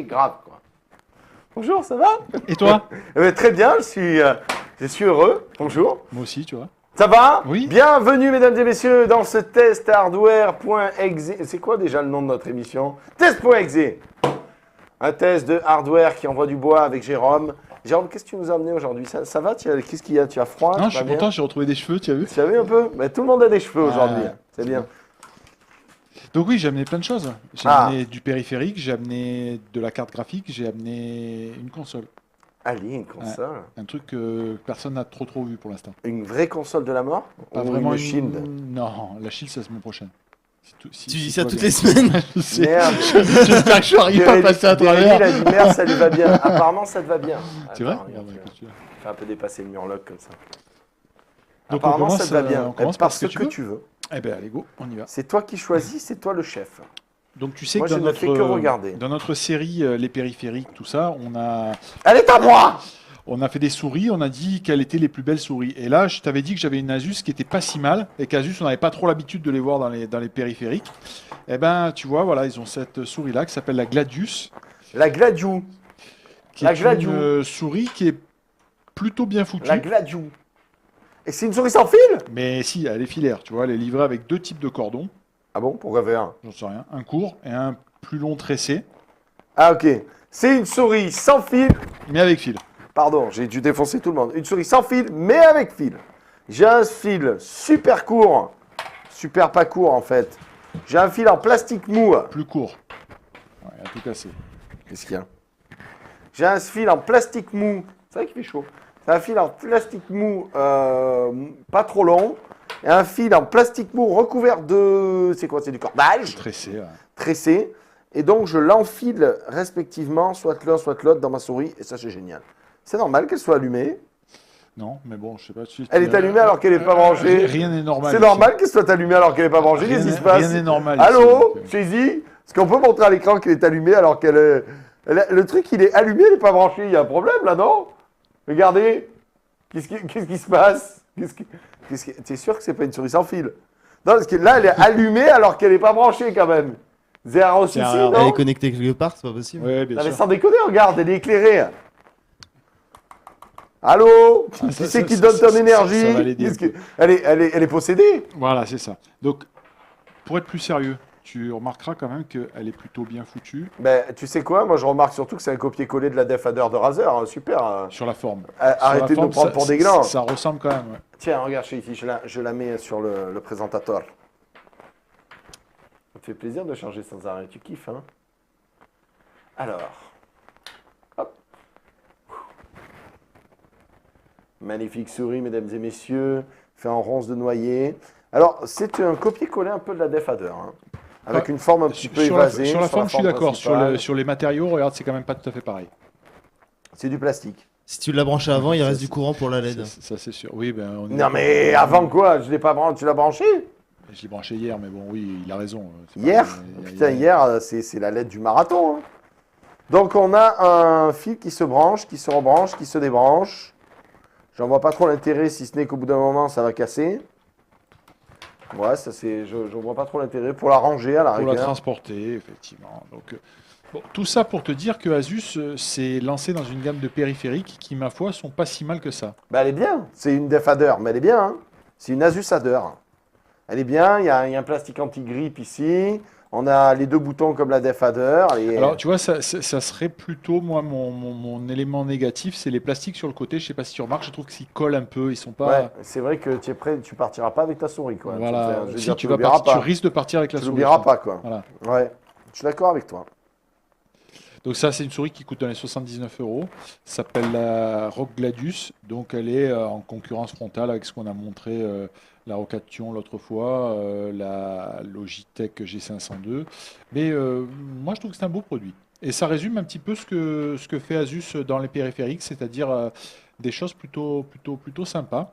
grave, quoi. Bonjour, ça va? Et toi? Très bien, je suis heureux. Bonjour. Moi aussi, tu vois. Ça va? Oui. Bienvenue, mesdames et messieurs, dans ce test hardware.exe. C'est quoi déjà le nom de notre émission? Test.exe. Un test de hardware qui envoie du bois avec Jérôme. Jérôme, qu'est-ce que tu nous as amené aujourd'hui? Ça va? Qu'est-ce qu'il y a? Tu as froid? Non, je suis content, j'ai retrouvé des cheveux, tu as vu? Tu as vu un peu? Mais tout le monde a des cheveux aujourd'hui. C'est bien. Donc oui, j'ai amené plein de choses. J'ai amené du périphérique, j'ai amené de la carte graphique, j'ai amené une console. Allez, une console. Un truc que personne n'a trop vu pour l'instant. Une vraie console de la mort? Pas ou vraiment une Shield? Non, la Shield, c'est la semaine prochaine. Tu dis ça toutes les semaines? Je sais. Merde. J'espère que je suis pas passé à travers. Il a dit merde, ça lui va bien. Apparemment, ça te va bien. C'est vrai? Fais un peu dépasser le murloc comme ça. Donc apparemment, ça te va bien. On commence par ce que tu veux. Eh bien, allez, go, on y va. C'est toi qui choisis, c'est toi le chef. Donc tu sais Moi, que je ne fais que regarder. dans notre série Les périphériques, tout ça, Elle est à moi! on a fait des souris, on a dit quelles étaient les plus belles souris. Et là, je t'avais dit que j'avais une Asus qui était pas si mal, et qu'Asus, on n'avait pas trop l'habitude de les voir dans les périphériques. Eh ben, tu vois, voilà, ils ont cette souris-là qui s'appelle la Gladius. La Gladiou. Qui est une souris qui est plutôt bien foutue. La Gladiou. Et c'est une souris sans fil? Mais si, elle est filaire, tu vois, elle est livrée avec deux types de cordons. Ah bon? Pourquoi faire un? J'en sais rien. Un court et un plus long tressé. Ah ok. C'est une souris sans fil. Mais avec fil. Pardon, j'ai dû défoncer tout le monde. Une souris sans fil, mais avec fil. J'ai un fil super court. Super pas court en fait. J'ai un fil en plastique mou. Plus court. Ouais, il a tout cassé. Qu'est-ce qu'il y a? J'ai un fil en plastique mou. C'est vrai qu'il fait chaud. C'est un fil en plastique mou pas trop long. Et un fil en plastique mou recouvert de... C'est quoi? C'est du cordage. Tressé, ouais. Tressé. Et donc je l'enfile respectivement, soit l'un, soit l'autre dans ma souris. Et ça c'est génial. C'est normal qu'elle soit allumée. Non, mais bon, je sais pas si... Elle est allumée alors qu'elle n'est pas branchée. Rien n'est normal. C'est normal qu'elle soit allumée alors qu'elle n'est pas branchée. Qu'est-ce qui se passe? Rien n'est normal. Allô, Chézy? Est-ce qu'on peut montrer à l'écran qu'elle est allumée alors qu'elle est... Le truc, il est allumé, il n'est pas branché. Il y a un problème là, non? Regardez. Qu'est-ce qui se passe? T'es sûr que c'est pas une souris sans fil? Non, parce que là, elle est allumée alors qu'elle n'est pas branchée quand même. Zéro souci, non? Elle est connectée quelque part, c'est pas possible. Ouais, bien Non, mais sûr. sans déconner, regarde, elle est éclairée. Allô? Qui c'est qui donne ton énergie? ça va l'aider un peu. Elle est possédée. Voilà, c'est ça. Donc, pour être plus sérieux, tu remarqueras quand même qu'elle est plutôt bien foutue Ben, tu sais quoi? Moi, je remarque surtout que c'est un copier-coller de la Defader de Razer. Hein, super. sur la forme. Arrêtez de nous prendre pour des glands. Ça ressemble quand même, ouais. Tiens, regarde, ici, je la mets sur le présentateur. Ça te fait plaisir de changer sans arrêt. Tu kiffes, hein? Alors. Hop. Magnifique souris, mesdames et messieurs. Fait en ronce de noyer. Alors, c'est un copier-coller un peu de la Defader. Hein, avec une forme un petit peu évasée. Sur la forme, je suis d'accord. principale. Sur les matériaux, regarde, c'est quand même pas tout à fait pareil. C'est du plastique. Si tu l'as branché avant, il reste du courant pour la LED. Ça, c'est sûr. Oui, ben, Non, mais avant quoi? Je l'ai pas branché. Tu l'as branché? Je l'ai branché hier, mais bon, oui, il a raison. Hier? Putain, hier, c'est la LED du marathon. Hein. Donc, on a un fil qui se branche, qui se rebranche, qui se débranche. J'en vois pas trop l'intérêt, si ce n'est qu'au bout d'un moment, ça va casser. Ouais, ça c'est... Je vois pas trop l'intérêt pour la ranger à la Pour rigueur. la transporter, effectivement. Donc, bon, tout ça pour te dire que Asus s'est lancé dans une gamme de périphériques qui, ma foi, sont pas si mal que ça. Ben, elle est bien. C'est une Defader, mais elle est bien. Hein. C'est une Asus Ader. Elle est bien. Il y a un plastique anti-grippe ici. On a les deux boutons comme la Defader. Alors, tu vois, ça serait plutôt, moi, mon élément négatif, c'est les plastiques sur le côté. Je sais pas si tu remarques, je trouve qu'ils collent un peu. Ils sont pas... Ouais, c'est vrai que tu es prêt, tu partiras pas avec ta souris, quoi. Voilà. Je veux Si dire, tu l'oublieras pas. tu risques de partir avec la Tu souris. l'oublieras pas, quoi. Voilà. Ouais, je suis d'accord avec toi. Donc ça, c'est une souris qui coûte dans les 79 €. Ça s'appelle la ROG Gladius. Donc elle est en concurrence frontale avec ce qu'on a montré, la Rocation l'autre fois, la Logitech G502. Mais moi, je trouve que c'est un beau produit. Et ça résume un petit peu ce que fait Asus dans les périphériques, c'est-à-dire des choses plutôt sympas.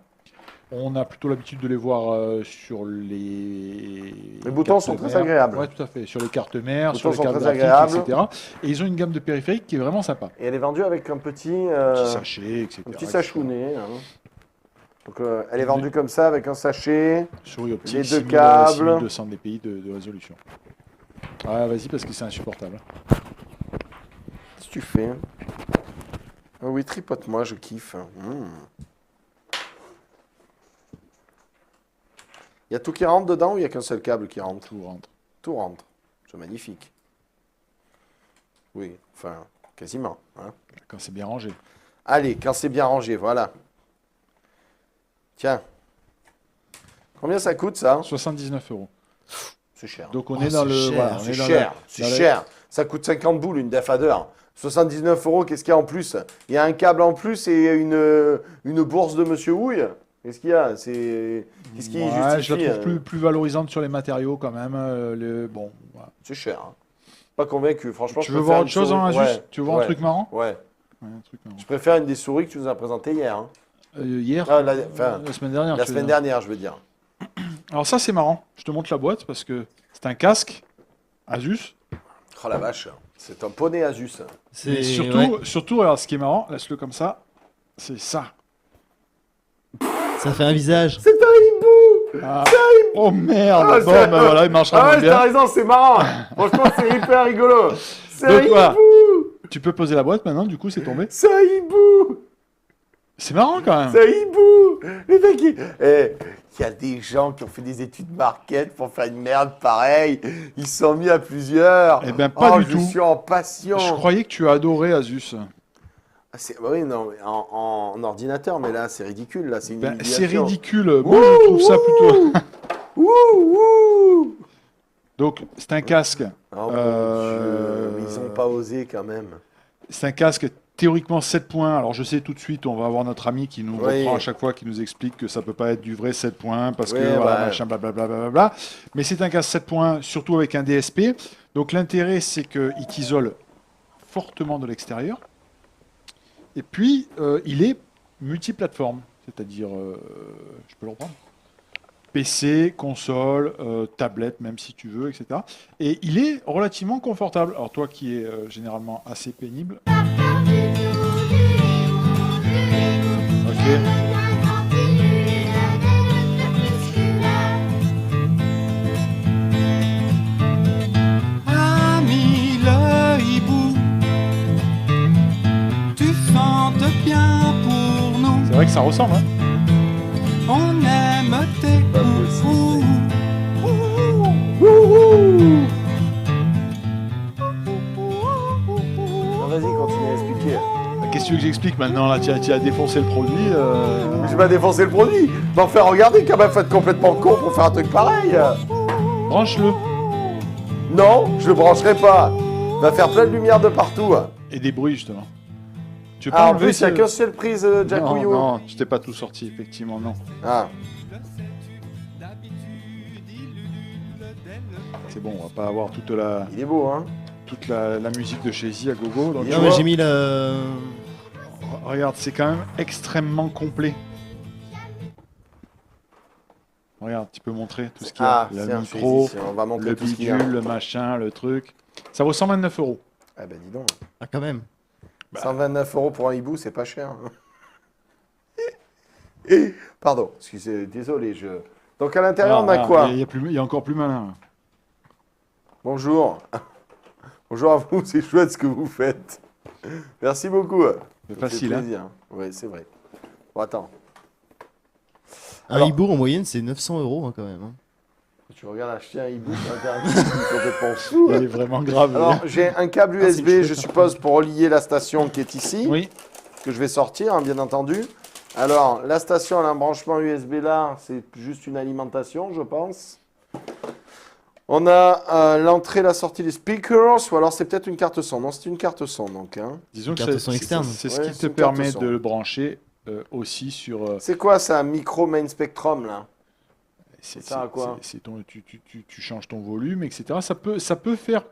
On a plutôt l'habitude de les voir sur les... Les boutons sont très agréables. Oui, tout à fait. Sur les cartes mères, Les sur les boutons cartes sont très graphiques, agréables. etc. Et ils ont une gamme de périphériques qui est vraiment sympa. Et elle est vendue avec un petit... Petit sachet, etc. Un petit sachounet. Hein. Donc elle est vendue comme ça, avec un sachet, Souris optique, les deux 6000, câbles. 6200 dpi de résolution. Ah, vas-y, parce que c'est insupportable. tu fais? Ah oui, tripote-moi, je kiffe. Il y a tout qui rentre dedans ou il n'y a qu'un seul câble qui rentre? Tout rentre. Tout rentre. C'est magnifique. Oui, enfin, quasiment. Hein. Quand c'est bien rangé. Allez, quand c'est bien rangé, voilà. Tiens. Combien ça coûte, ça? 79 €. C'est cher. Donc on est dans le. Voilà, on C'est est dans cher, le- c'est dans le- cher. Ça coûte 50 boules une Defader. 79 €, qu'est-ce qu'il y a en plus? Il y a un câble en plus et une bourse de Monsieur Houille. Qu'est-ce qu'il y a? Qu'est-ce qui Ouais, justifie? je la trouve plus valorisante sur les matériaux quand même. Bon, voilà. C'est cher. Hein. Pas convaincu, franchement. Tu je veux préfère voir une autre chose en souris- Asus? Ouais, Tu veux voir ouais, un truc marrant? Ouais. Ouais, un truc marrant. Je préfère une des souris que tu nous as présentées hier. Hein. Hier, Ah, enfin, la semaine dernière. la tu veux semaine dire. dernière, je veux dire. Alors ça c'est marrant. Je te montre la boîte parce que c'est un casque Asus. Oh la vache, c'est un poney Asus. Et surtout, alors ce qui est marrant, laisse-le comme ça, c'est ça. Ça fait un visage. C'est un hibou. Ah. Oh merde, Ah, bon, c'est- bah voilà, il marchera Ah moins ouais, bien. t'as raison, c'est marrant. Franchement, c'est hyper rigolo. C'est un Donc, voilà. hibou. Tu peux poser la boîte maintenant, du coup c'est tombé. C'est un hibou. C'est marrant quand même. C'est un hibou. Les mecs, il y a des gens qui ont fait des études market pour faire une merde pareille. Ils se sont mis à plusieurs. Eh ben, pas du je tout. suis en passion. Je croyais que tu as adoré Asus. Ah, oui, non, mais en ordinateur, mais là, c'est ridicule. Là, c'est une Ben, c'est humiliation. ridicule. Moi je trouve ça plutôt. Ouh. Donc c'est un casque. Oh, mon Euh, Dieu, mais ils n'ont pas osé quand même. C'est un casque théoriquement 7 points. Alors je sais tout de suite, on va avoir notre ami qui nous Oui. reprend à chaque fois, qui nous explique que ça peut pas être du vrai 7 points parce Oui, que voilà, ouais. machin, blablabla. Bla. Mais c'est un casque 7 points, surtout avec un DSP. Donc l'intérêt, c'est qu'il t'isole fortement de l'extérieur. Et puis, il est multiplateforme. C'est-à-dire, je peux le reprendre PC, console, tablette, même si tu veux, etc. Et il est relativement confortable. Alors toi qui es généralement assez pénible. Ok. Ami le hibou, tu chantes bien pour nous. C'est vrai que ça ressemble, hein. On aime tes Pas coucous. Non, vas-y, continue à expliquer. Qu'est-ce que tu veux que j'explique maintenant là? Tu as défoncé le produit. Mais j'ai pas défoncé le produit. M'en faire regarder quand même, faut être complètement con pour faire un truc pareil. Branche-le. Non, je le brancherai pas. Il va faire plein de lumière de partout. Et des bruits justement. Tu veux pas Ah, en enlever plus, il n'y a ce- qu'une seule prise Jack Non, Couillou. non, je t'ai pas tout sorti, effectivement, non. Ah, C'est bon, on va pas avoir toute la musique de chez Z à gogo. Donc, Il tu est Non, vois. mais j'ai mis la. regarde, c'est quand même extrêmement complet. Regarde, tu peux montrer tout ce qu'il y a. ah Le tiens, micro, on va montrer le tout ce qu'il y a. bidule, le machin, le truc. Ça vaut 129 €. Ah ben dis donc. Ah, quand même. 129 € pour un hibou, c'est pas cher. Et, pardon, excusez, désolé. Donc à l'intérieur, on a quoi? Il y a encore plus malin. Bonjour. Bonjour à vous, c'est chouette ce que vous faites. Merci beaucoup. C'est Ça fait facile, hein. plaisir. Oui, c'est vrai. Bon, attends. Un Alors- hibou en moyenne, c'est 900 € hein, quand même. Hein. Tu regardes acheter un hibou sur Internet, c'est complètement fou. Il est vraiment grave. Alors, j'ai un câble Ah, c'est USB, chouette, je hein. suppose, pour relier la station qui est ici, Oui, que je vais sortir, hein, bien entendu. Alors, la station, elle a un branchement USB là, c'est juste une alimentation, je pense. On a l'entrée, la sortie des speakers, ou alors c'est peut-être une carte son. Non, c'est une carte son, donc. Hein. disons que Carte c'est son externe. c'est ce Ouais, qui c'est te une carte permet son. de le brancher aussi sur. C'est quoi ça, micro main spectrum, là? C'est sert à quoi? tu changes ton volume, etc. Ça peut faire.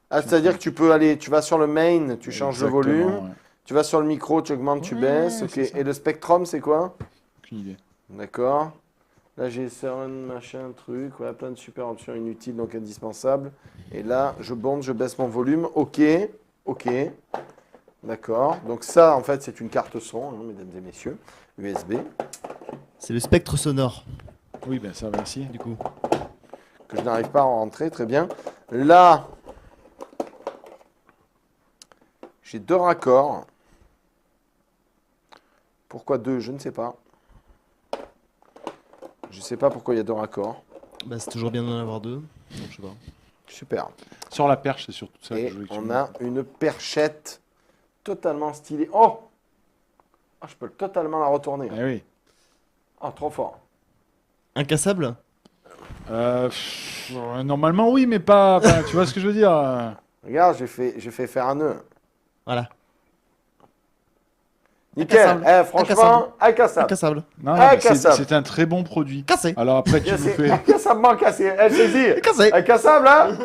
Ah, c'est-à-dire que tu peux aller, tu vas sur le main, tu changes le Exactement, volume, ouais. tu vas sur le micro, tu augmentes, tu Ouais, baisses, ok. c'est ça. Et le spectrum, c'est quoi? Aucune idée. D'accord. Là, j'ai Sound, machin, truc, ouais, plein de super options inutiles, donc indispensables. Et là, je monte, je baisse mon volume. Ok, ok. D'accord. Donc ça, en fait, c'est une carte son, hein, mesdames et messieurs, USB, C'est le spectre sonore, Oui, ben ça, merci. du coup. que je n'arrive pas à en rentrer, très bien. Là, J'ai 2 raccords. Pourquoi 2? Je ne sais pas. Je ne sais pas pourquoi il y a 2 raccords. Bah, c'est toujours bien d'en avoir 2. Non, je sais pas. Super. Sur la perche, c'est surtout ça que Et je voulais que tu on me a une perchette totalement stylée. Oh! Ah, je peux totalement la retourner. Eh oui. Ah, trop fort. Incassable? Normalement, oui, mais pas. Enfin, tu vois ce que je veux dire? Regarde, j'ai fait faire un nœud. Voilà. Nickel. Incassable. Eh, franchement, incassable. Incassable. Non, non, mais Incassable. c'est un très bon produit. Cassé. Alors après, tu nous fais. Incassablement cassé. Eh, saisis. Cassé. Incassable, hein?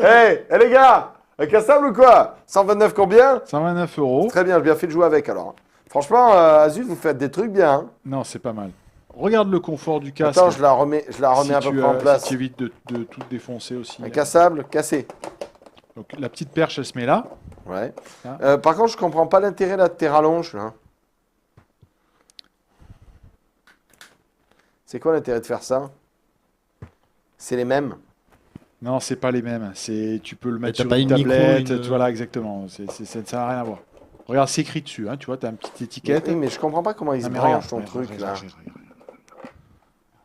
Eh, les gars, incassable ou quoi? 129 combien? 129 euros. Très bien, j'ai bien fait de jouer avec alors. Franchement, Azul, vous faites des trucs bien. Hein. Non, c'est pas mal. Regarde le confort du casque. Attends, je la remets si à peu tu, près en place. Si tu évites de tout défoncer aussi. Incassable, cassé. Donc la petite perche, elle se met là. Ouais. Ah. Par contre, je comprends pas l'intérêt là de tes rallonges. Là. C'est quoi l'intérêt de faire ça? C'est les mêmes. Non, c'est pas les mêmes. Tu peux le mettre t'as sur pas une une micro, tablette. une- Tu vois là, exactement. Ça n'a rien à voir. Regarde, c'est écrit dessus. Hein, tu vois, tu as une petite étiquette. Oui, mais je comprends pas comment ils Non, se mais branchent ton regarde, truc là. regarde.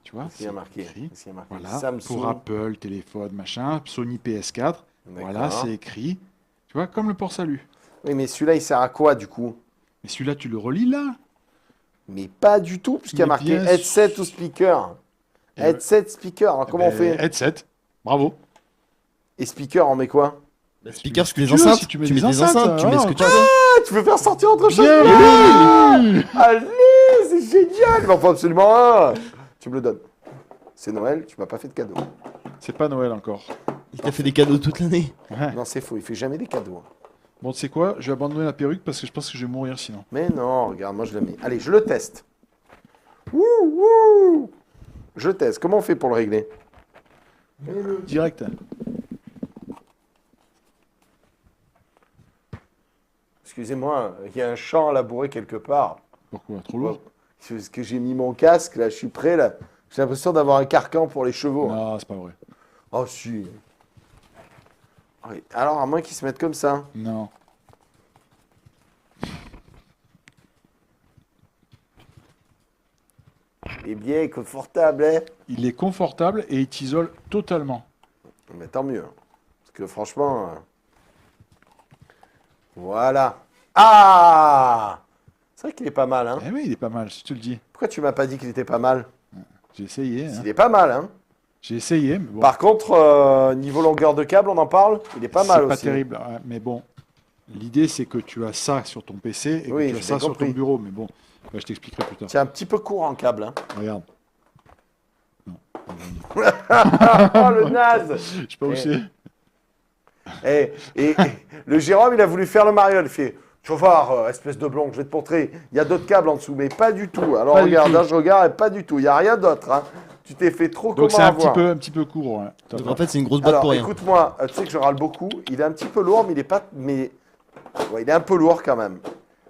Tu vois, Qu'est-ce qu'il y a marqué? écrit. Qu'est-ce qu'il y a marqué? Voilà, Samsung. pour Apple, téléphone, machin, Sony PS4. Voilà, D'accord. c'est écrit. Tu vois, comme le port salut. Oui, mais celui-là, il sert à quoi du coup? Mais celui-là, tu le relis là. Mais pas du tout, puisqu'il y a Mais marqué bien headset sûr. ou speaker. Eh Headset, speaker. Alors, comment on fait? Headset. Bravo. Et speaker, on met quoi? Bah, speaker, tu mets des tu veux, enceintes. si tu mets Tu des mets des enceintes, enceintes. Tu mets ce que tu voilà, veux. Ah, tu veux faire sortir autre chose? Bien vu. Allez, c'est génial! Il m'en faut absolument un! Tu me le donnes. C'est Noël, tu m'as pas fait de cadeau. C'est pas Noël encore. Il t'a fait des cadeaux toute l'année. Ouais. Non, c'est faux, il fait jamais des cadeaux. Bon, tu sais quoi? Je vais abandonner la perruque parce que je pense que je vais mourir sinon. Mais non, regarde, moi je le mets. Allez, je le teste. Wouh, wouh! Je le teste. Comment on fait pour le régler? Direct. Excusez-moi, il y a un champ à labourer quelque part. Pourquoi? Trop lourd? Parce que j'ai mis mon casque, là, je suis prêt, là. J'ai l'impression d'avoir un carcan pour les chevaux. Non, c'est pas vrai. Oh, si. Oui. Alors, à moins qu'ils se mettent comme ça. Non. Eh bien, confortable, hein? Il est confortable et il t'isole totalement. Mais tant mieux. Parce que franchement... Voilà. Ah! C'est vrai qu'il est pas mal, hein? Eh oui, il est pas mal, je te le dis. Pourquoi tu m'as pas dit qu'il était pas mal? J'ai essayé. Hein. Il est pas mal, hein? J'ai essayé, mais bon. Par contre, niveau longueur de câble, on en parle? Il est pas mal C'est pas aussi. terrible, ouais, mais bon. L'idée, c'est que tu as ça sur ton PC et Oui, que tu as j'ai ça sur compris. ton bureau. Mais bon, bah, je t'expliquerai plus tard. C'est un petit peu court en câble, hein? Regarde. Oh, le naze! Je sais pas où c'est. Et le Jérôme, il a voulu faire le mariole. Il fait, tu vas voir, espèce de blond, je vais te montrer. Il y a d'autres câbles en dessous, mais pas du tout. Alors Pas du regarde, tout. là, je regarde, et pas du tout. Il n'y a rien d'autre. Hein. Tu t'es fait trop Donc c'est comment un avoir. petit peu court. Ouais. Donc en fait, c'est une grosse boîte Alors, pour rien. écoute-moi, tu sais que je râle beaucoup. Il est un petit peu lourd, mais il est pas. Mais ouais, il est un peu lourd quand même.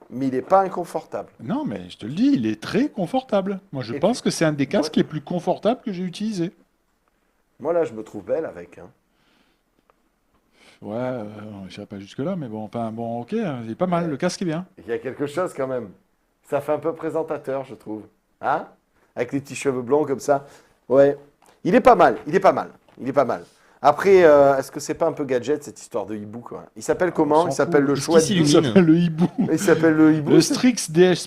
Mais il n'est pas inconfortable. Non, mais je te le dis, il est très confortable. Moi, je Et pense que c'est un des casques les plus confortables que j'ai utilisé. Moi, là, je me trouve belle avec. Hein. Ouais, je n'irai pas jusque-là, mais bon, enfin, bon, ok, hein, il est pas mal, le casque est bien. Il y a quelque chose quand même. Ça fait un peu présentateur, je trouve. Hein? Avec les petits cheveux blonds comme ça. Ouais. Il est pas mal. Il est pas mal. Il est pas mal. Après, est-ce que c'est pas un peu gadget cette histoire de hibou quoi? Il s'appelle comment? s'en Il s'appelle fout. le Est-ce chouette. qu'il Il s'illumine? s'appelle le hibou. Il s'appelle le hibou. Le Strix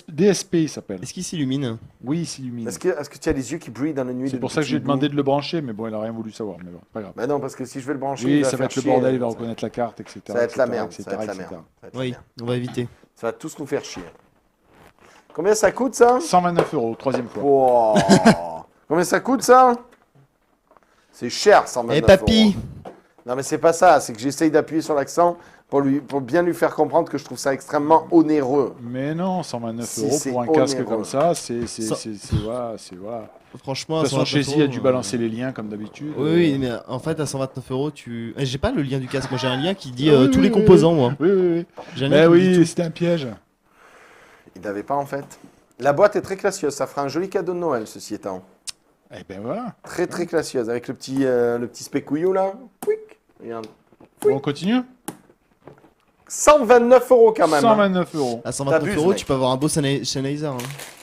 DSP, il s'appelle. Est-ce qu'il s'illumine? Oui, il s'illumine. Est-ce que tu as les yeux qui brillent dans la nuit? C'est le pour ça que petit j'ai hibou demandé de le brancher, mais bon, il a rien voulu savoir. Mais bon, pas grave. Bah non, parce que si je vais le brancher, Oui, il va ça va faire être le chier, bordel, il va ça. reconnaître la carte, etc. Ça va être la etc., merde. etc., Ça va être la etc. merde. Ça va être la Oui, merde. on va éviter. Ça va tous nous faire chier. Combien ça coûte ça? 129 €, troisième fois. Oh. Combien ça coûte ça? C'est cher, 129 Eh papy! €. Non mais c'est pas ça, c'est que j'essaye d'appuyer sur l'accent pour bien lui faire comprendre que je trouve ça extrêmement onéreux. Mais non, 129 Si, € c'est pour un casque onéreux. comme ça, c'est Ça- voilà, c'est voilà. Franchement, De à toute façon, 129 chez-y a dû euros, balancer les liens comme d'habitude. Oui, oui, mais en fait, à 129 euros, tu. J'ai pas le lien du casque. Moi, j'ai un lien qui dit Oui, tous oui, les oui, composants, moi. Oui, oui, oui. J'ai un Mais lien qui dit oui, tout. c'était un piège. Il n'avait pas en fait. La boîte est très classieuse, ça fera un joli cadeau de Noël ceci étant. Eh ben voilà. Très très classieuse, avec le petit spécouillou là. Pouic. Regarde. Bon, on continue. 129 € quand même. 129 €. À 129 T'abuses, euros, mec. tu peux avoir un beau Sennheiser. Hein.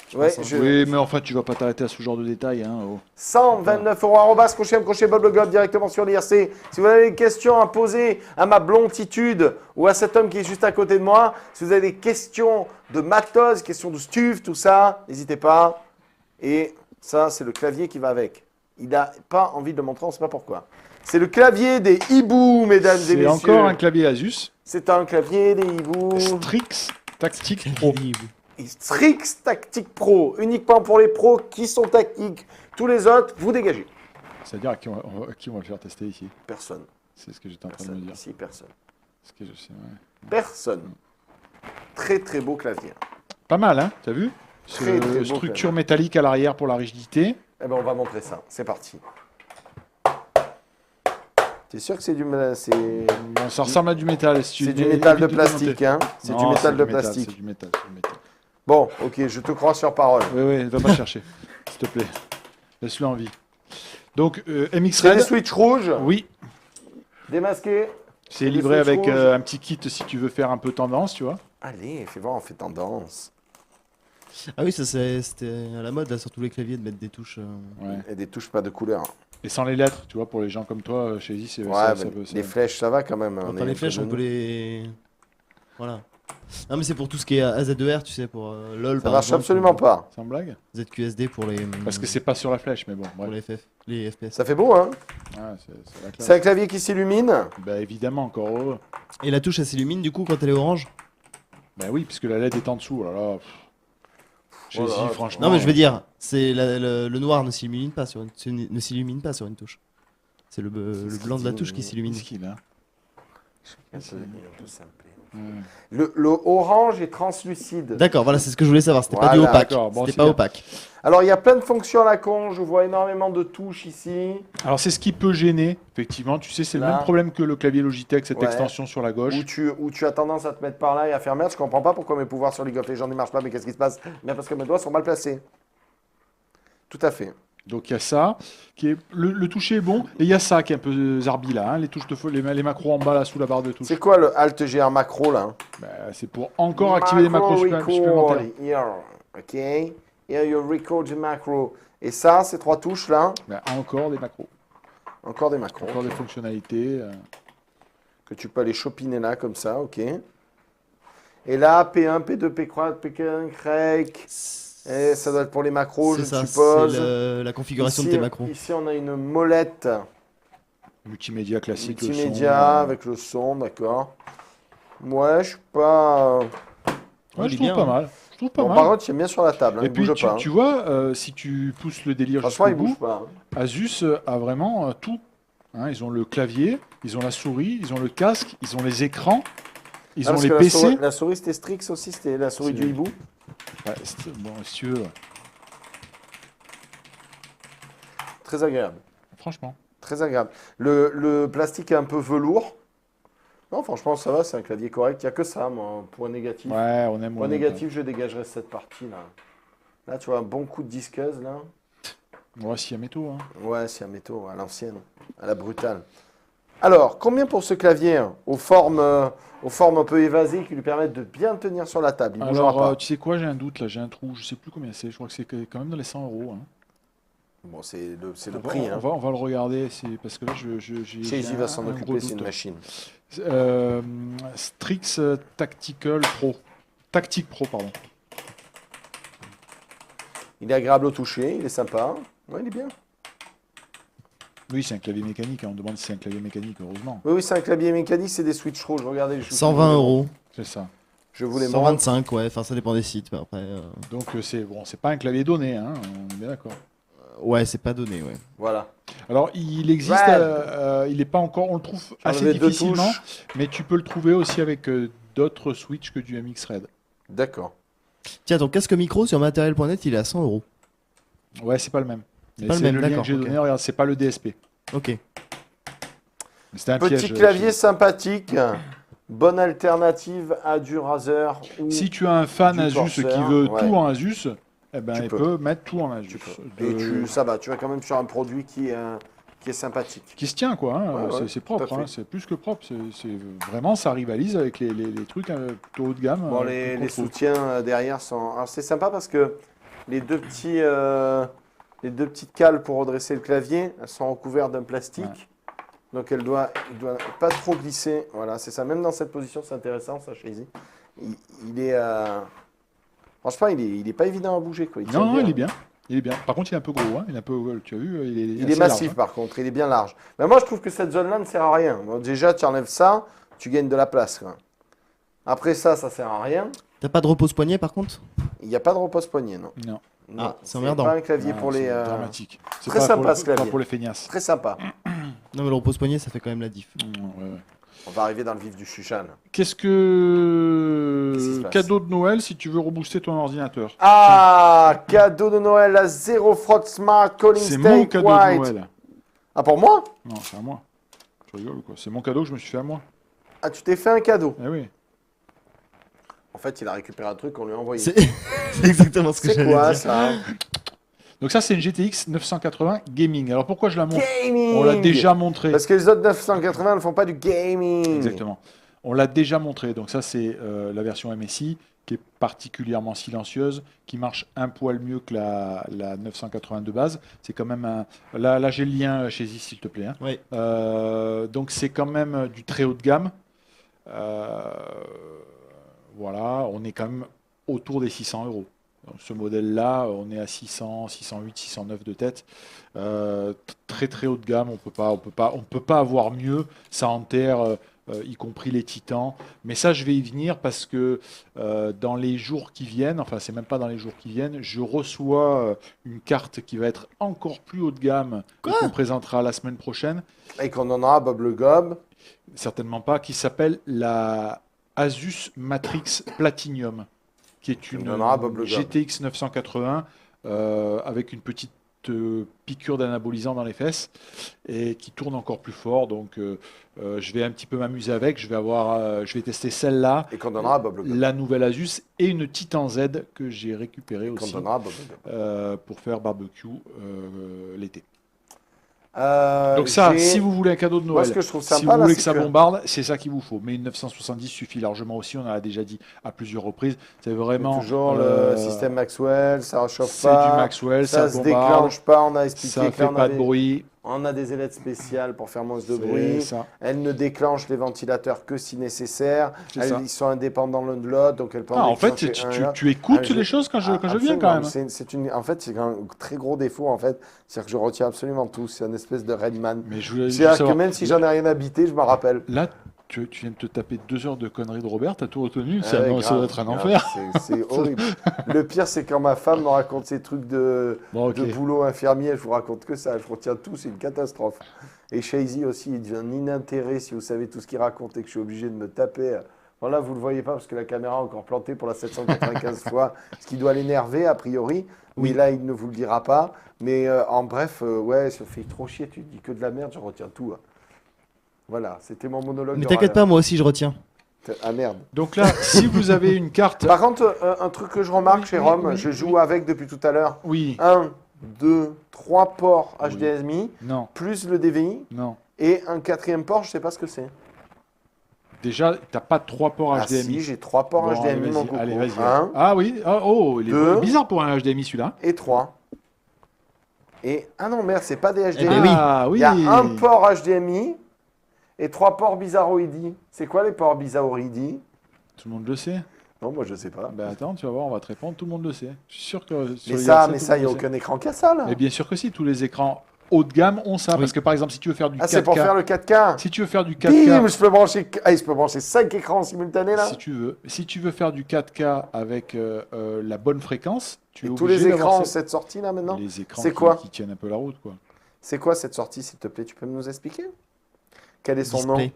Je Ouais, pense, hein. je- Oui, mais enfin, tu vas pas t'arrêter à ce genre de détails. Hein, oh. 129 €. Arrobas, crochet Bob le Gob directement sur l'IRC. Si vous avez des questions à poser à ma blonditude ou à cet homme qui est juste à côté de moi, si vous avez des questions de matos, questions de stuff, tout ça, n'hésitez pas. Et ça, c'est le clavier qui va avec. Il n'a pas envie de le montrer, on ne sait pas pourquoi. C'est le clavier des hiboux, mesdames et C'est messieurs. encore un clavier Asus. C'est un clavier des hiboux. Strix Tactic Pro. Et Strix Tactic Pro, uniquement pour les pros qui sont tactiques. Tous les autres, vous dégagez. C'est-à-dire à qui on va le faire tester ici. Personne. C'est ce que j'étais en train de me Personne. dire. Ici, personne. Ce que je sais, ouais. Personne. Très très beau clavier. Pas mal, hein. T'as vu? Très, très beau Structure clavier. métallique à l'arrière pour la rigidité. Eh ben, on va montrer ça. C'est parti. T'es sûr que c'est du c'est Bon, ça ressemble à du métal. Si tu c'est du évite métal de démonter. plastique, hein? C'est Non, du métal de c'est du plastique. C'est du métal, c'est du métal. Bon, ok, je te crois sur parole. Oui, oui, va pas chercher, s'il te plaît. Laisse-le en vie. Donc, MX C'est des Red, switches rouges, oui, démasqués. c'est des livré switches avec rouges. un petit kit si tu veux faire un peu tendance, tu vois. Allez, fais voir, on fait tendance. Ah oui, c'était à la mode là, sur tous les claviers de mettre des touches. Ouais. Et des touches pas de couleur. Et sans les lettres, tu vois, pour les gens comme toi, chez Easy, c'est Ouais, ça, mais ça peut- ça- les flèches, ça va quand même. Enfin, on est les flèches, on entre peut nous. les. Voilà. Non, mais c'est pour tout ce qui est AZ2R, tu sais, pour LOL Ça par marche exemple, absolument ou pas. Sans blague. ZQSD pour les. Parce que c'est pas sur la flèche, mais bon, Pour bref. les FPS. Ça fait beau, hein? Ouais, c'est la classe. C'est un clavier qui s'illumine. Bah évidemment, encore heureux. Et la touche, elle s'illumine du coup quand elle est orange? Bah oui, puisque la LED est en dessous, oh là là. Chez Voilà. Easy, franchement. Non, mais je veux dire, c'est le noir ne s'illumine pas sur ne s'illumine pas sur une touche. C'est le blanc de la touche qui s'illumine. Miskin, hein. Un peu simple. Ouais. Le orange est translucide. D'accord, voilà, c'est ce que je voulais savoir. C'était pas Voilà, du opaque. d'accord, bon, C'était c'est pas bien. opaque. Alors, il y a plein de fonctions à la con. Je vois énormément de touches ici. Alors c'est ce qui peut gêner, effectivement. Tu sais, c'est le Là. même problème que le clavier Logitech, cette Ouais. extension sur la gauche. Où tu as tendance à te mettre par là et à faire merde. Je comprends pas pourquoi mes pouvoirs sur League of Legends ne marchent pas, mais qu'est-ce qui se passe? Bien parce que mes doigts sont mal placés. Tout à fait. Donc il y a ça, qui est le toucher est bon, et il y a ça qui est un peu zarbi là, hein, les touches de feu, les macros en bas là sous la barre de touche. C'est quoi le Alt GR macro là? Bah, c'est pour encore activer les macros Macro supplémentaires. record, here. Ok. Here you record the macro. Et ça, ces trois touches là, Bah, encore des macros, encore des macros. encore des fonctionnalités. Que tu peux aller chopiner là comme ça, ok. Et là, P1, P2, P3, P4, Crack. Et ça doit être pour les macros, je C'est ça, suppose. c'est la configuration Ici, de tes macros. Ici, on a une molette Multimédia classique, le multimédia son, avec le son, d'accord. Ouais, je suis pas. Ouais, Il je est trouve bien, pas hein. mal. Je trouve pas Bon, mal. par contre, il est bien sur la table, hein, Et il puis bouge pas. tu vois, si tu pousses le délire Franchement, jusqu'au il bouge bout, pas. hein. Asus a vraiment tout. Hein, ils ont le clavier, ils ont la souris, ils ont le casque, ils ont les écrans, ils Ah, ont parce les que PC. La souris, c'était Strix aussi, c'était la souris C'est- du hibou. Ouais, bon, si tu veux, ouais. Très agréable. Franchement. Très agréable. Le plastique est un peu velours. Non, franchement, ça va, c'est un clavier correct. Il n'y a que ça, moi, point négatif. Ouais, on aime. Point négatif, je dégagerai cette partie-là. Là, tu vois, un bon coup de disqueuse, là. Ouais, s'il y a métaux. Hein. Ouais, c'est un métaux, à l'ancienne, à la brutale. Alors, combien pour ce clavier aux formes un peu évasées qui lui permettent de bien tenir sur la table? Il ne bougera Alors, pas. tu sais quoi, j'ai un doute là, j'ai un trou, je sais plus combien c'est, je crois que c'est quand même dans les 100 euros. Hein. Bon, c'est le On va- prix. Hein. on va le regarder, parce que là, j'ai. Chez j'ai Easy un- va s'en un occuper, gros c'est une doute. machine. Strix Tactical Pro. Tactic Pro, pardon. Il est agréable au toucher, il est sympa. Ouais, il est bien. Oui, c'est un clavier mécanique, hein, on demande si c'est un clavier mécanique, heureusement. Oui, oui, c'est un clavier mécanique, c'est des switches rouges. Regardez, 120 euros. C'est ça. Je vous les montre. 125, ouais, enfin ça dépend des sites. Mais après, Donc, c'est bon, c'est pas un clavier donné, hein, on est bien d'accord. ouais, c'est pas donné, ouais. Voilà. Alors, il existe, Red. il n'est pas encore, on le trouve J'ai assez enlevé deux difficilement, touches. mais tu peux le trouver aussi avec d'autres Switch que du MX Red. D'accord. Tiens, ton casque micro sur matériel.net, il est à 100 euros. Ouais, c'est pas le même. Mais pas le c'est même, le lien que d'accord, j'ai ok. donné, regarde, c'est pas le DSP. Ok. Mais c'était un Petit piège. clavier sympathique. Bonne alternative à du Razer. Ou... Si tu as un fan Du Asus qui Corsair, veut ouais. tout en Asus, eh ben, Tu il peux. peut mettre tout en Asus. Tu peux. Et ça va, tu vas quand même sur un produit qui qui est sympathique. Qui se tient, quoi. Hein. Ouais, ouais, c'est tout à propre, fait. hein. C'est plus que propre. Vraiment, ça rivalise avec les trucs plutôt haut de gamme. Bon, qu'on les trouve. soutiens derrière sont. Alors, c'est sympa parce que les deux petites cales pour redresser le clavier, elles sont recouvertes d'un plastique. Ouais. Donc, il doit pas trop glisser. Voilà, c'est ça. Même dans cette position, c'est intéressant, ça, chez Easy. Il est. Franchement, il est pas évident à bouger, quoi. tient Non, bien. il est bien. Il est bien. Par contre, il est un peu gros. Hein. Il est un peu, tu as vu, Il est assez massif, large, hein. par contre. Il est bien large. Mais moi, je trouve que cette zone-là ne sert à rien. Bon, déjà, tu enlèves ça, tu gagnes de la place, quoi. Après ça sert à rien. T'as pas de repose-poignet par contre? Il n'y a pas de repose-poignet, non. Non. Non, Ah, c'est emmerdant. pas un clavier Non, pour les. c'est dramatique. C'est très pas sympa, pour, ce clavier. pas pour les feignasses. Très sympa. Non, mais le repose-poignet, ça fait quand même la diff. Ouais, ouais. On va arriver dans le vif du chuchan. Qu'est-ce Qu'est-ce qui se que. passe Cadeau de Noël si tu veux rebooster ton ordinateur. Ah, cadeau de Noël, la Zero Frog Smart Calling C'est Steak mon cadeau White. de Noël. Ah, pour moi? Non, c'est à moi. Tu rigoles ou quoi? C'est mon cadeau que je me suis fait à moi. Ah, tu t'es fait un cadeau. Eh oui. En fait, il a récupéré un truc qu'on lui a envoyé. C'est c'est exactement ce que C'est j'allais quoi dire. ça? Donc ça, c'est une GTX 980 Gaming. Alors pourquoi je la montre? Gaming. On l'a déjà montré. Parce que les autres 980 ne font pas du gaming. Exactement. On l'a déjà montré. Donc ça, c'est la version MSI qui est particulièrement silencieuse, qui marche un poil mieux que la 980 de base. C'est quand même un... Là j'ai le lien chez Ziz, s'il te plaît. Hein. Oui. Donc c'est quand même du très haut de gamme. Voilà, on est quand même autour des 600 euros. Donc, ce modèle-là, on est à 600, 608, 609 de tête. Très très haut de gamme, on peut pas avoir mieux. Ça enterre, y compris les Titans. Mais ça, je vais y venir parce que dans les jours qui viennent, enfin c'est même pas dans les jours qui viennent, je reçois une carte qui va être encore plus haut de gamme et qu'on présentera la semaine prochaine. Et qu'on en aura Bob le Gob. Certainement pas, qui s'appelle la Asus Matrix Platinum, qui est une donnera Bob le Gob. GTX 980 avec une petite piqûre d'anabolisant dans les fesses et qui tourne encore plus fort. Donc je vais un petit peu m'amuser avec. Je vais tester celle-là, Et qu'on donnera Bob le Gob. la nouvelle Asus et une Titan Z que j'ai récupérée Qu'on aussi donnera Bob le Gob. pour faire barbecue l'été. Donc ça, j'ai- si vous voulez un cadeau de Moi, Noël, ce que je trouve si sympa, vous là, voulez c'est que ça que- bombarde, c'est ça qu'il vous faut. Mais une 970 suffit largement aussi, on en a déjà dit à plusieurs reprises. C'est vraiment... Toujours euh, le système Maxwell, ça réchauffe C'est pas. du Maxwell, ça ça se bombarde, déclenche pas, on a expliqué ça que fait là, pas de bruit. on a des ailettes spéciales pour faire moins de C'est bruit. ça. Elles ne déclenchent les ventilateurs que si nécessaire. C'est ça. Ils sont indépendants l'un de l'autre, donc elles peuvent Ah, en fait, déclencher un et l'autre. tu écoutes Ah, je- les choses quand je viens Absolument, quand même. En fait, c'est un très gros défaut, en fait. C'est-à-dire que je retiens absolument tout. C'est une espèce de Redman. Mais je voulais juste C'est-à-dire que savoir, même si j'en ai rien habité, je m'en rappelle. là, tu viens de te taper 2 heures de conneries de Robert, t'as tout retenu, Ah ça, ouais, non, ça grave, doit être un grave. enfer. C'est horrible. Le pire, c'est quand ma femme me raconte ces trucs de Bon, ok. boulot infirmier. Je vous raconte que ça. Je retiens tout. C'est une catastrophe. Et Shazy aussi, il devient un inintérêt si vous savez tout ce qu'il raconte et que je suis obligé de me taper. Voilà, vous ne le voyez pas parce que la caméra est encore plantée pour la 795 fois, ce qui doit l'énerver a priori. Mais Oui. là, il ne vous le dira pas. Mais en bref, ouais, ça fait trop chier. Tu dis que de la merde, je retiens tout. Hein. Voilà, c'était mon monologue. Mais de t'inquiète râleur. pas, moi aussi je retiens. Ah merde. Donc là, si vous avez une carte... Par contre, un truc que je remarque Oui, chez oui, Rome, oui, je joue oui. avec depuis tout à l'heure. Oui, 1, 2, 3 ports Oui. HDMI, non, plus le DVI, non. et un quatrième port, je sais pas ce que c'est. Déjà, t'as pas 3 ports Ah HDMI. si, j'ai 3 ports Bon, HDMI, mon coco. allez, vas-y. 1 Ah oui, il est deux. bizarre pour un HDMI celui-là. et 3. Et, ah non, merde, c'est pas des HDMI. ben oui. Ah oui. Il y a un port HDMI et 3 ports bizarroïdi. C'est quoi les ports bizarroïdi? Tout le monde le sait. Non, moi je sais pas. Bah attends, tu vas voir, on va te répondre, tout le monde le sait. Je suis sûr que sur Mais les ça, RC, mais tout ça, le il n'y a monde le sait. aucun écran qui a ça, là. Mais bien sûr que si, tous les écrans haut de gamme ont ça. Oui. Parce que par exemple, si tu veux faire du 4K, Ah, c'est pour faire le 4K. si tu veux faire du 4K, Bim, je peux brancher 5 écrans simultanés, là. si tu veux faire du 4K avec la bonne fréquence, tu Et es tous obligé les d'avoir écrans ont cette sortie, là, maintenant. les écrans C'est qui, quoi qui tiennent un peu la route, quoi. C'est quoi cette sortie, s'il te plaît? Tu peux nous expliquer? Quel est son nom? Display.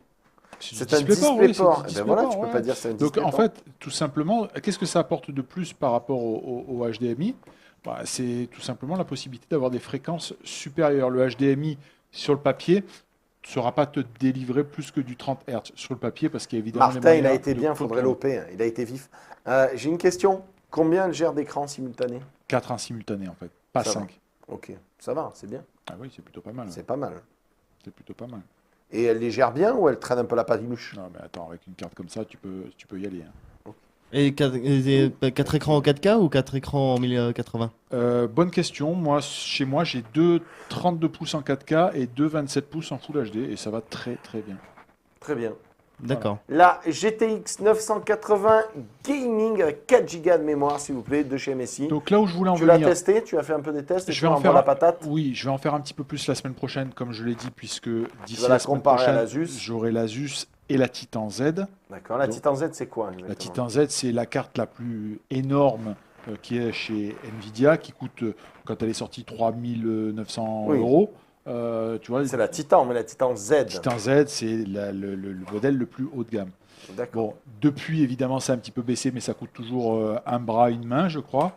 C'est un DisplayPort, DisplayPort. oui, c'est Eh du ben DisplayPort, voilà, tu peux ouais. pas dire c'est un Donc DisplayPort. en fait, tout simplement, qu'est-ce que ça apporte de plus par rapport au HDMI? Bah, c'est tout simplement la possibilité d'avoir des fréquences supérieures. Le HDMI sur le papier ne saura pas te délivrer plus que du 30 Hz sur le papier parce qu'il y a évidemment les Martin, il a moyens été de bien, faudrait contrôle. l'OP. Il a été vif. J'ai une question. Combien elle gère d'écrans simultanés? 4 en simultané en fait, pas Ça va. 5. Ok, ça va, c'est bien. Ah oui, c'est plutôt pas mal. C'est pas mal. C'est plutôt pas mal. Et elle les gère bien ou elle traîne un peu la patinouche? Non, mais attends, avec une carte comme ça, tu peux y aller. Hein. Et 4 écrans en 4K ou 4 écrans en 1080? Bonne question. Moi, chez moi, j'ai deux 32 pouces en 4K et deux 27 pouces en Full HD et ça va très très bien. Très bien. D'accord. La GTX 980 Gaming avec 4 Go de mémoire, s'il vous plaît, de chez MSI. Donc là où je voulais en Tu l'as venir, testé? Tu as fait un peu des tests et je tu vais en envoies faire la patate? Oui, je vais en faire un petit peu plus la semaine prochaine, comme je l'ai dit, puisque d'ici vas la la semaine comparer à prochaine, l'Asus. j'aurai l'Asus et la Titan Z. D'accord. La Donc, Titan Z, c'est quoi La exactement? Titan Z, c'est la carte la plus énorme qui est chez Nvidia, qui coûte, quand elle est sortie, 3900 Oui. euros. Tu vois, C'est la Titan, mais la Titan Z. Titan Z, c'est le modèle le plus haut de gamme. D'accord. Bon, depuis, évidemment, ça a un petit peu baissé, mais ça coûte toujours un bras, une main, je crois.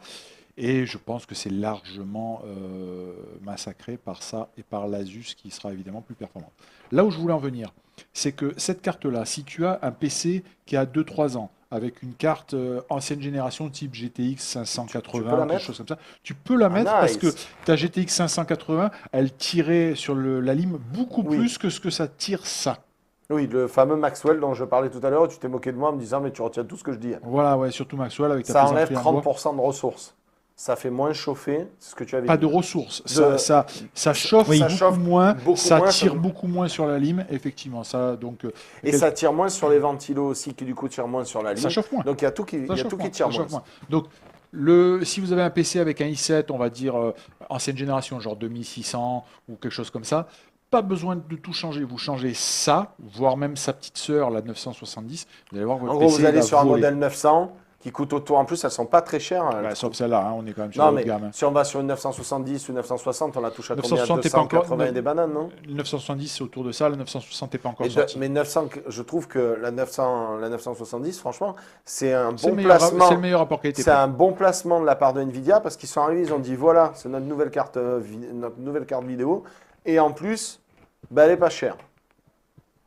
Et je pense que c'est largement massacré par ça et par l'Asus qui sera évidemment plus performante. Là où je voulais en venir, c'est que cette carte-là, si tu as un PC qui a 2-3 ans, avec une carte ancienne génération type GTX Tu peux la 580, quelque mettre chose comme ça, tu peux la mettre parce que nice. ta GTX 580, elle tirait sur la lime beaucoup Oui. plus que ce que ça tire ça. Oui, le fameux Maxwell dont je parlais tout à l'heure, tu t'es moqué de moi en me disant mais tu retiens tout ce que je dis. Voilà, ouais, surtout Maxwell avec ta Ça plaisanterie enlève en bois. 30% de ressources. Ça fait moins chauffer, c'est ce que tu avais Pas dit. de ressources. De- Ça chauffe Oui, ça beaucoup chauffe moins, beaucoup ça moins, tire ça- beaucoup moins sur la lime, effectivement. Ça, donc, Et ça tire moins sur les ventilos aussi, qui du coup tirent moins sur la ligne. ça chauffe moins. Donc il y a tout qui, il y Ça a chauffe tout moins, qui tire ça chauffe moins. moins. Donc, si vous avez un PC avec un i7, on va dire ancienne génération, genre 2600 ou quelque chose comme ça, pas besoin de tout changer. Vous changez ça, voire même sa petite sœur, la 970. Vous allez voir votre En gros, PC vous allez va sur un voler. modèle 900 qui coûte autour. En plus, elles sont pas très chères. Bah, sauf celle-là, hein, on est quand même sur Non, le haut mais de gamme. Hein. si on va sur une 970 ou 960, on la touche à combien? 960 t'es pas encore- 280 et des bananes, non? Le 970, c'est autour de ça. Le 960 n'est pas encore Et sorti. mais 900, je trouve que la 970, franchement, c'est un C'est bon le meilleur, placement. c'est le meilleur rapport qualité. C'est un bon placement de la part de Nvidia parce qu'ils sont arrivés, ils ont dit voilà, c'est notre nouvelle carte, notre nouvelle carte vidéo. Et en plus, bah, elle est pas chère.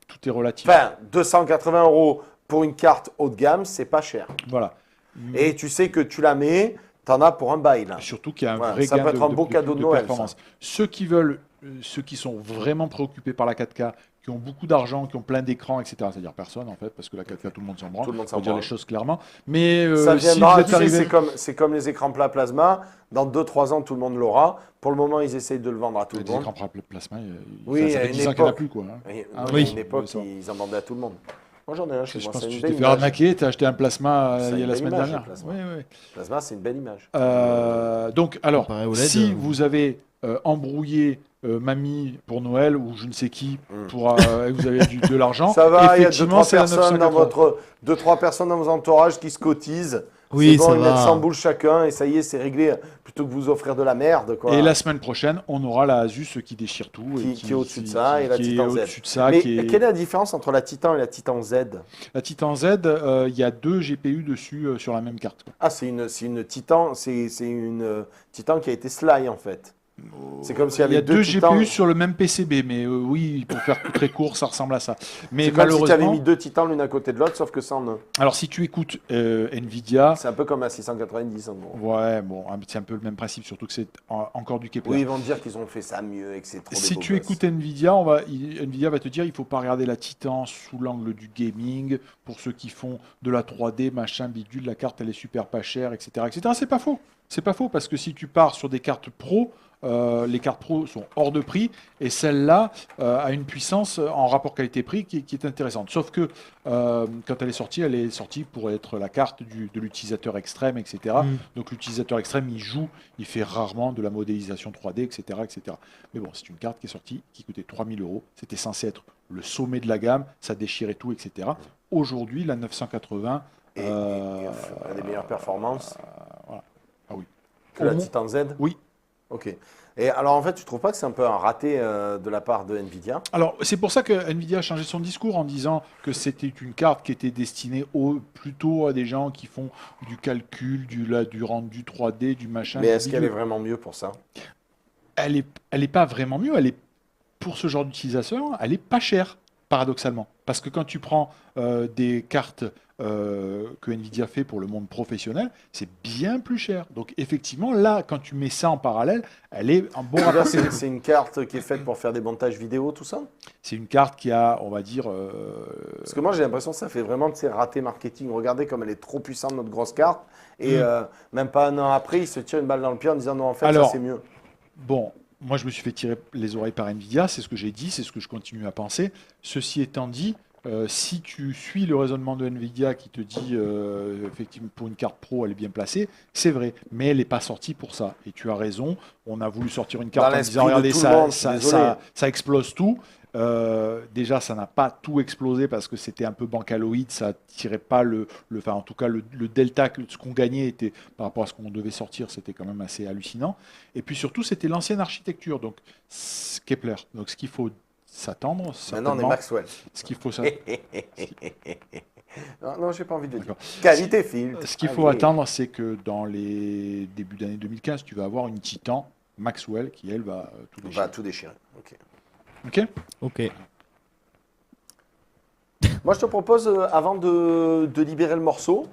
Tout est relatif. Enfin, 280 € pour une carte haut de gamme, c'est pas cher. Voilà. Et tu sais que tu la mets, t'en as pour un bail là. Surtout qu'il y a un Voilà, vrai ça gain peut être un beau cadeau de Noël, performance. Ceux qui veulent, ceux qui sont vraiment préoccupés par la 4K, qui ont beaucoup d'argent, qui ont plein d'écrans, etc. C'est-à-dire personne en fait, parce que la 4K, tout le monde s'en branle. Tout le monde s'en Faut dire branle. les choses clairement. Mais Ça si vous viendra, êtes tu sais, arrivé, c'est comme les écrans plat plasma. Dans 2-3 ans, tout le monde l'aura. Pour le moment, ils essayent de le vendre à tout le les monde. écrans plasma, Oui, ça à fait une 10 ans qu'il n'y en a époque. plus quoi. Hein. Oui, Ah à oui. une époque, Ouais, ça. ils en vendaient à tout le monde. Moi, j'en ai un chez Je moi. pense C'est que une tu belle t'es fait image. arnaquer, tu as acheté un plasma C'est il y a une la belle semaine image, dernière. le plasma. Oui, oui. Plasma, c'est une belle image. Donc, alors, Comparé au LED, si vous avez embrouillé mamie pour Noël ou je ne sais qui pour et vous avez de l'argent, Ça va, il y a effectivement, c'est la 2-3 personnes dans vos entourages qui se cotisent. Oui, c'est bon, ça ils mettent va. 100 boules chacun et ça y est, c'est réglé. Plutôt que vous offrir de la merde. Quoi. Et la semaine prochaine, on aura la Asus qui déchire tout. et Qui est au-dessus de ça, et la qui est Titan Z. au-dessus de ça, Mais qui est- quelle est la différence entre la Titan et la Titan Z? La Titan Z, il y a 2 GPU dessus sur la même carte. Quoi. Ah, c'est une Titan, c'est une Titan qui a été sly en fait. C'est comme s'il y Il y a avait 2 deux Titans. GPU sur le même PCB, mais oui, pour faire très court, ça ressemble à ça. Mais C'est comme si tu avais malheureusement, mis 2 Titans l'une à côté de l'autre, sauf que ça en un. alors si tu écoutes Nvidia, C'est un peu comme la 690 en gros. ouais, bon, c'est un peu le même principe, surtout que c'est encore du Kepler. Oui, ils vont dire qu'ils ont fait ça mieux et que c'est trop des Si beaux tu gosses. écoutes Nvidia, Nvidia va te dire il faut pas regarder la Titan sous l'angle du gaming. Pour ceux qui font de la 3D, machin, bidule, la carte elle est super pas chère, etc., etc. C'est pas faux. C'est pas faux parce que si tu pars sur des cartes pro, les cartes pro sont hors de prix et celle-là a une puissance en rapport qualité-prix qui est intéressante. Sauf que quand elle est sortie pour être la carte de l'utilisateur extrême, etc. Donc l'utilisateur extrême, il joue, il fait rarement de la modélisation 3D, etc. etc. Mais bon, c'est une carte qui est sortie, qui coûtait 3000 €. C'était censé être le sommet de la gamme, ça déchirait tout, etc. Aujourd'hui, la 980... Et elle a des meilleures performances voilà. Ah oui. que la Au moins- Titan Z. Oui. Ok. Et alors en fait, tu trouves pas que c'est un peu un raté de la part de Nvidia? Alors, c'est pour ça que Nvidia a changé son discours en disant que c'était une carte qui était destinée plutôt à des gens qui font du calcul, du rendu 3D, du machin. Mais du est-ce qu'elle est bidule. vraiment mieux pour ça? Elle est pas vraiment mieux. Elle est, pour ce genre d'utilisation, elle est pas chère, paradoxalement. Parce que quand tu prends des cartes que Nvidia fait pour le monde professionnel, c'est bien plus cher. Donc effectivement, là, quand tu mets ça en parallèle, elle est un bon Là, rapport. c'est une carte qui est faite pour faire des montages vidéo, tout ça? C'est une carte qui a, on va dire, Parce que moi, j'ai l'impression que ça fait vraiment de ces ratés marketing. Regardez comme elle est trop puissante, notre grosse carte. Et même pas un an après, il se tire une balle dans le pied en disant non, en fait, Alors, ça c'est mieux. bon, moi je me suis fait tirer les oreilles par Nvidia, c'est ce que j'ai dit, c'est ce que je continue à penser. Ceci étant dit, si tu suis le raisonnement de Nvidia qui te dit effectivement pour une carte pro elle est bien placée, c'est vrai, mais elle n'est pas sortie pour ça. Et tu as raison, on a voulu sortir une carte Dans en disant l'esprit de regardez tout le monde, ça, désolé. ça explose tout. Déjà, ça n'a pas tout explosé parce que c'était un peu bancaloïde, ça tirait pas enfin, en tout cas, le delta, ce qu'on gagnait était, par rapport à ce qu'on devait sortir, c'était quand même assez hallucinant. Et puis surtout, c'était l'ancienne architecture, donc Kepler. Donc ce qu'il faut s'attendre, Maintenant, on est certainement, Maxwell. ce qu'il faut s'attendre. Non, j'ai pas envie de le dire. D'accord. Qualité filtre. Ce qu'il faut Allez. attendre, c'est que dans les débuts d'année 2015, tu vas avoir une Titan Maxwell qui, elle, va tout On déchirer. va tout déchirer. Ok. Ok. Ok. Moi, je te propose, avant de libérer le morceau,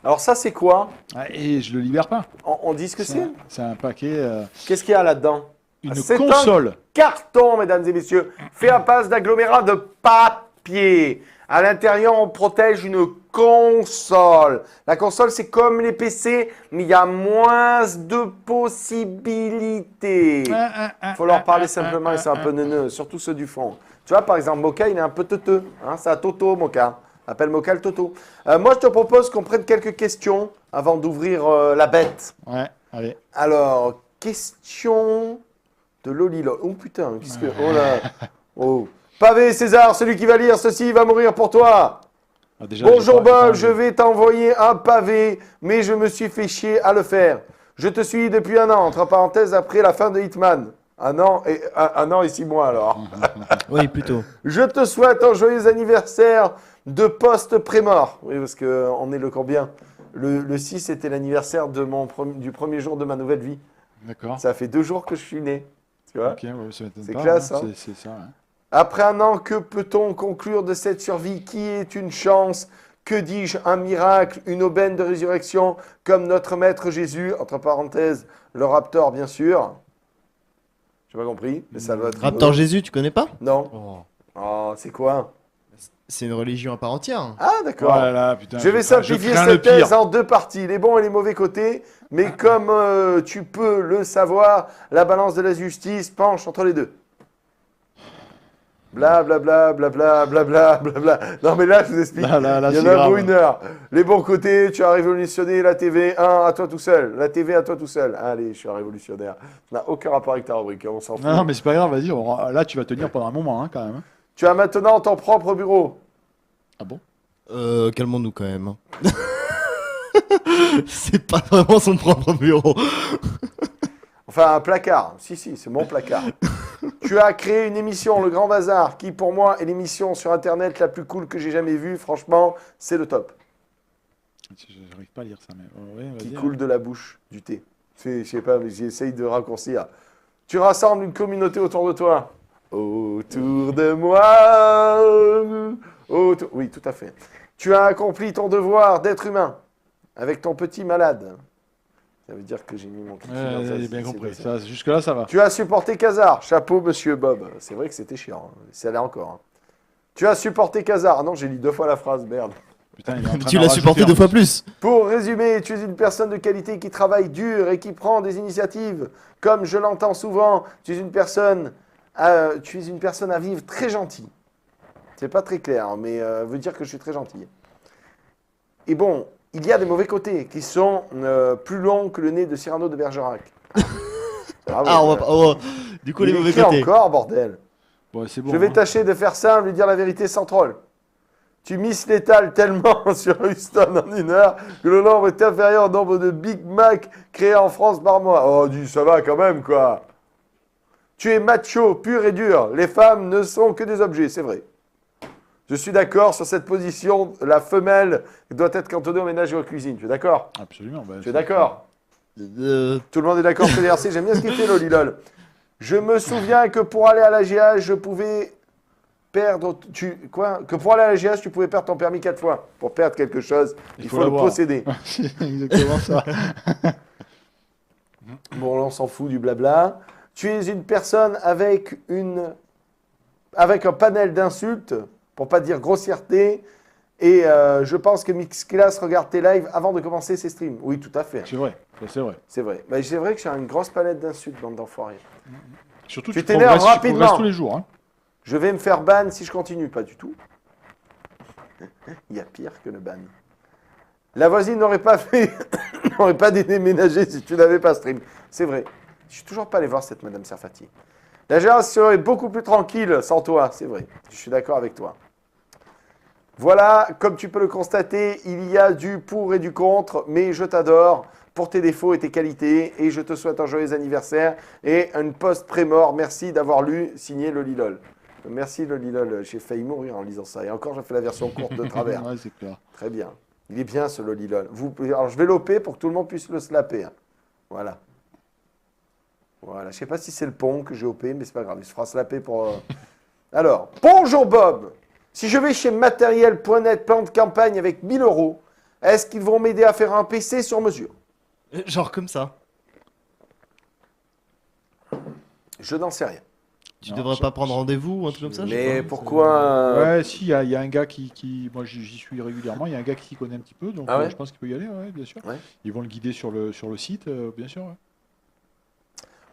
alors ça, c'est quoi? Ah, et je le libère pas. On dit ce que c'est? C'est un paquet, Qu'est-ce qu'il y a là-dedans? une C'est un console. carton, mesdames et messieurs, fait à base d'agglomérat de papier. À l'intérieur, on protège une console. La console, c'est comme les PC, mais il y a moins de possibilités. Il faut leur parler simplement et c'est un peu neuneux, surtout ceux du fond. Tu vois, par exemple, Moka, il est un peu teuteux. Hein, c'est un Toto, Moka. Appelle Moka le Toto. Moi, je te propose qu'on prenne quelques questions avant d'ouvrir la bête. Ouais, allez. Alors, question de Lolilo. Oh putain, qu'est-ce que... Oh là. Oh. Pavé César, celui qui va lire ceci va mourir pour toi. Ah, déjà, Bonjour j'ai pas- Bob, je vais t'envoyer un pavé, mais je me suis fait chier à le faire. Je te suis depuis un an, entre parenthèses, après la fin de Hitman. Un an et 6 mois alors. Oui, plutôt. Je te souhaite un joyeux anniversaire de post-prémort. Oui, parce qu'on est le combien? Le 6, c'était l'anniversaire du premier jour de ma nouvelle vie. D'accord. Ça fait 2 jours que je suis né. Tu vois? Ok, ouais, ça m'étonne C'est pas, classe, hein. C'est ça. Hein. Après un an, que peut-on conclure de cette survie? Qui est une chance? Que dis-je? Un miracle? Une aubaine de résurrection? Comme notre maître Jésus, entre parenthèses, le raptor, bien sûr. J'ai pas compris, mais ça doit être... Raptor Jésus, tu connais pas? Non. Oh. Oh, c'est quoi? C'est une religion à part entière. Ah, Oh d'accord. là là, putain, Je vais simplifier crains le cette thèse pire. en 2 parties, les bons et les mauvais côtés. Mais comme tu peux le savoir, la balance de la justice penche entre les deux. Bla bla bla bla bla bla bla bla bla. Non mais là je vous explique. Là, Il y en c'est a grave. pour 1 heure. Les bons côtés, tu as révolutionné la TV 1 à toi tout seul. La TV à toi tout seul. Allez, je suis un révolutionnaire. Ça n'a aucun rapport avec ta rubrique, on s'en fout. Non, mais c'est pas grave, vas-y. Là, tu vas tenir pendant un moment, hein, quand même. hein. Tu as maintenant ton propre bureau. Ah bon? Calmons-nous quand même. hein. C'est pas vraiment son propre bureau. Enfin, un placard. Si, c'est mon placard. Tu as créé une émission, Le Grand Bazar, qui pour moi est l'émission sur Internet la plus cool que j'ai jamais vue. Franchement, c'est le top. J'arrive pas à lire ça, mais ouais, Qui vas-y. coule de la bouche du thé. Je sais pas, mais j'essaye de raccourcir. Tu rassembles une communauté autour de toi. Autour de moi. Oui, tout à fait. Tu as accompli ton devoir d'être humain avec ton petit malade. Ça veut dire que j'ai mis mon cliquet dans ça, J'ai bien c'est compris. pas ça. Jusque-là, ça va. Tu as supporté Khazar. Chapeau, monsieur Bob. C'est vrai que c'était chiant. hein. Ça l'est encore. hein. Tu as supporté Khazar. Ah non, j'ai lu 2 fois la phrase, merde. Putain, il est en train Tu d'en l'as supporté rajouter 2 fois plus. Pour résumer, tu es une personne de qualité qui travaille dur et qui prend des initiatives. Comme je l'entends souvent, tu es une personne à vivre très gentille. C'est pas très clair, mais veut dire que je suis très gentil. Et bon, il y a des mauvais côtés qui sont plus longs que le nez de Cyrano de Bergerac. Bravo. Ah, on va pas. Du coup, les Il mauvais écrit côtés. encore, bordel. Ouais, c'est bon. Je vais hein. tâcher de faire simple et dire la vérité sans troll. Tu misses l'étale tellement sur Houston en 1 heure que le nombre est inférieur au nombre de Big Mac créés en France par mois. Oh, dis, ça va quand même, quoi. Tu es macho, pur et dur. Les femmes ne sont que des objets, c'est vrai. Je suis d'accord sur cette position. La femelle doit être cantonnée au ménage et aux cuisines. Tu es d'accord? Absolument. bah, Tu es d'accord? Tout le monde est d'accord, PDRC. J'aime bien ce qu'il fait, Lolilol. Je me souviens que pour aller à la GH, je pouvais perdre... Que pour aller à la GS, tu pouvais perdre ton permis 4 fois. Pour perdre quelque chose, il faut le l'avoir. posséder. C'est exactement ça. Bon, là, on s'en fout du blabla. Tu es une personne avec un panel d'insultes, pour pas dire grossièreté, et je pense que Mixclass regarde tes lives avant de commencer ses streams. Oui, tout à fait. C'est vrai, ça, c'est vrai. C'est vrai. Bah, c'est vrai que j'ai une grosse palette d'insultes, bande d'enfoirés. Surtout Tu tu t'énerves progresses rapidement. tous les jours. Hein. Je vais me faire ban si je continue. Pas du tout. Il y a pire que le ban. La voisine n'aurait pas n'aurait pas déménagé si tu n'avais pas stream. C'est vrai. Je suis toujours pas allé voir cette Madame Serfati. La gérance serait beaucoup plus tranquille sans toi. C'est vrai. Je suis d'accord avec toi. Voilà, comme tu peux le constater, il y a du pour et du contre, mais je t'adore pour tes défauts et tes qualités, et je te souhaite un joyeux anniversaire et une post pré-mort. Merci d'avoir lu, signé le Lilol. Merci le Lilol, j'ai failli mourir en lisant ça. Et encore, j'ai fait la version courte de travers. Ouais, c'est clair. Très bien. Il est bien ce Lolilol. Alors, je vais l'OP pour que tout le monde puisse le slapper. Hein. Voilà. Voilà. Je ne sais pas si c'est le pont que j'ai OP, mais c'est pas grave. Il se fera slapper pour... Alors, bonjour Bob. Si je vais chez matériel.net, plan de campagne avec 1000 €, est-ce qu'ils vont m'aider à faire un PC sur mesure? Genre comme ça. Je n'en sais rien. Tu Non, devrais ça- pas prendre rendez-vous ou un truc comme ça, je sais Mais pas. pourquoi... Ouais, si, il y a un gars qui moi j'y suis régulièrement, il y a un gars qui s'y connaît un petit peu, donc Ah ouais je pense qu'il peut y aller, ouais, bien sûr. Ouais. Ils vont le guider sur le site, bien sûr. Ouais.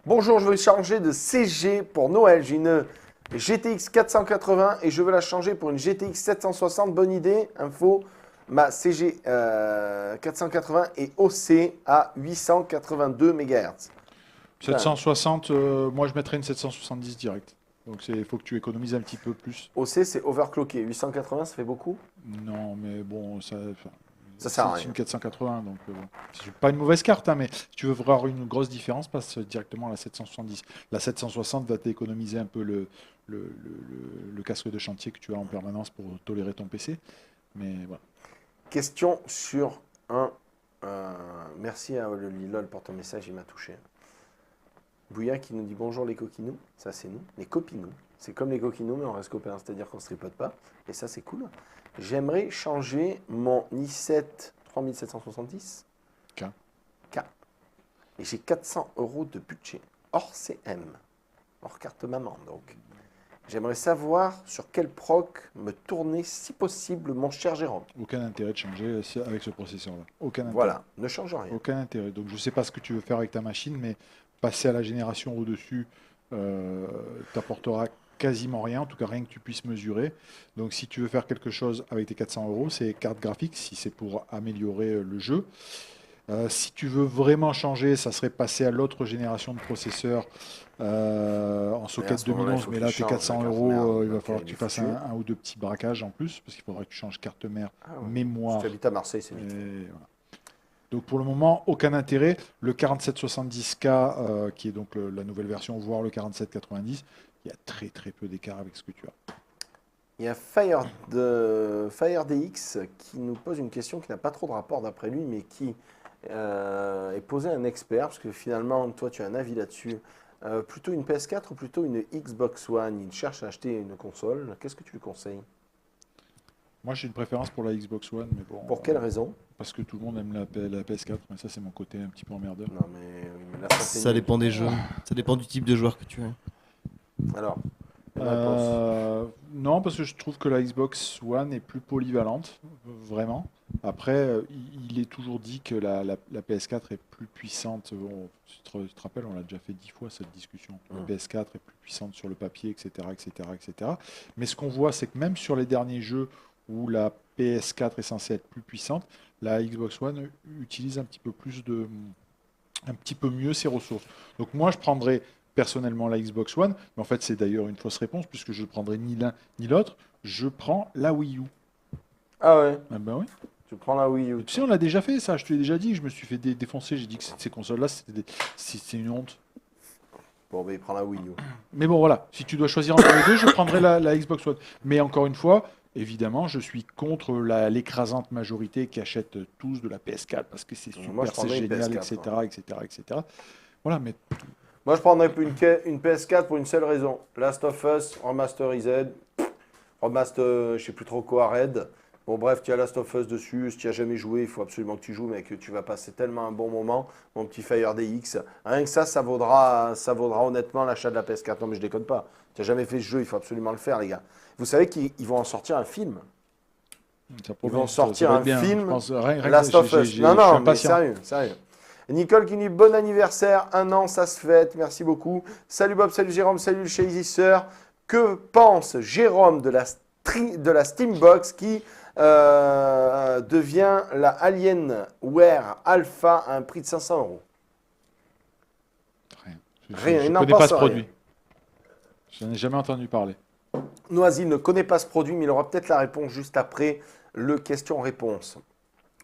Bonjour, je veux changer de CG pour Noël. J'ai une GTX 480 et je veux la changer pour une GTX 760. Bonne idée, info. Ma CG 480 est OC à 882 MHz. 760, moi je mettrais une 770 direct. Donc il faut que tu économises un petit peu plus. OC, c'est overclocké. 880, ça fait beaucoup? Non, mais bon, ça sert à c'est rien. une 480, donc bon. C'est pas une mauvaise carte, hein, mais si tu veux voir une grosse différence, passe directement à la 770. La 760 va t'économiser un peu le casque de chantier que tu as en permanence pour tolérer ton PC. Mais voilà. Question sur un... merci à le Lilol pour ton message, il m'a touché. Bouya qui nous dit bonjour les coquinous, ça c'est nous, les copinous. C'est comme les coquinous mais on reste copains, c'est-à-dire qu'on ne se tripote pas. Et ça c'est cool. J'aimerais changer mon i7 3770 K. Et j'ai 400 € de budget, hors CM, hors carte maman donc. J'aimerais savoir sur quel proc me tourner si possible mon cher Jérôme. Aucun intérêt de changer avec ce processeur-là. Aucun intérêt. Voilà, ne change rien. Aucun intérêt. Donc je ne sais pas ce que tu veux faire avec ta machine, mais passer à la génération au-dessus t'apportera quasiment rien, en tout cas rien que tu puisses mesurer. Donc si tu veux faire quelque chose avec tes 400 €, c'est carte graphique, si c'est pour améliorer le jeu. Si tu veux vraiment changer, ça serait passer à l'autre génération de processeurs en Mais à socket ce moment-là, il 2011, faut mais que là tu tes changes 400 la carte €, mère. il va Ok, falloir que il tu faut fasses tuer. un ou deux petits braquages en plus, parce qu'il faudra que tu changes carte mère, Ah ouais. mémoire. Si tu habites à Marseille, c'est vite. Et voilà. Donc pour le moment, aucun intérêt. Le 4770K, qui est donc la nouvelle version, voire le 4790, il y a très très peu d'écart avec ce que tu as. Il y a FireDX qui nous pose une question qui n'a pas trop de rapport d'après lui, mais qui est posée à un expert, parce que finalement, toi, tu as un avis là-dessus. Plutôt une PS4 ou plutôt une Xbox One? Il cherche à acheter une console. Qu'est-ce que tu lui conseilles? Moi j'ai une préférence pour la Xbox One, mais bon. Pour quelle raison? Parce que tout le monde aime la PS4, mais ça c'est mon côté un petit peu emmerdeur. Non, mais la Ça dépend des jeux. Ça dépend du type de joueur que tu es. Alors, une réponse. Non, parce que je trouve que la Xbox One est plus polyvalente, vraiment. Après, il est toujours dit que la PS4 est plus puissante. Tu te rappelles, on l'a déjà fait 10 fois cette discussion. La PS4 est plus puissante sur le papier, etc., etc., etc. Mais ce qu'on voit, c'est que même sur les derniers jeux où la PS4 est censée être plus puissante, la Xbox One utilise un petit peu mieux ses ressources. Donc moi, je prendrais personnellement la Xbox One, mais en fait c'est d'ailleurs une fausse réponse puisque je ne prendrai ni l'un ni l'autre, je prends la Wii U. Ah ouais, Ah ben oui. tu prends la Wii U. Tu sais, on l'a déjà fait ça, je te l'ai déjà dit, je me suis fait défoncer, j'ai dit que ces consoles-là c'était une honte. Bon, ben il prend la Wii U. Mais bon voilà, si tu dois choisir entre les deux, je prendrai la Xbox One. Mais encore une fois, évidemment, je suis contre l'écrasante majorité qui achète tous de la PS4 parce que c'est Moi, super, je c'est prendrais une génial, PS4, etc., etc., etc. Voilà, mais Moi, je prendrais une PS4 pour une seule raison. Last of Us Remasterized. Remaster, je sais plus trop quoi, Red. Bon, bref, tu as Last of Us dessus. Si tu n'as jamais joué, il faut absolument que tu joues, mais que tu vas passer tellement un bon moment, mon petit Fire DX. Rien que ça vaudra honnêtement l'achat de la PS4. Non, mais je déconne pas. Tu n'as jamais fait ce jeu, il faut absolument le faire, les gars. Vous savez qu'ils vont en sortir un film. Ils vont sortir un film, Last of Us. Non, mais sérieux. Nicole qui dit bon anniversaire, 1 an, ça se fête, merci beaucoup. Salut Bob, salut Jérôme, salut le Shazy Sir. Que pense Jérôme de la Steambox qui devient la Alienware Alpha à un prix de 500 €? Rien, Je il ne n'en connais pas pense ce rien. produit. Je n'en ai jamais entendu parler. Noisy ne connaît pas ce produit, mais il aura peut-être la réponse juste après le question-réponse.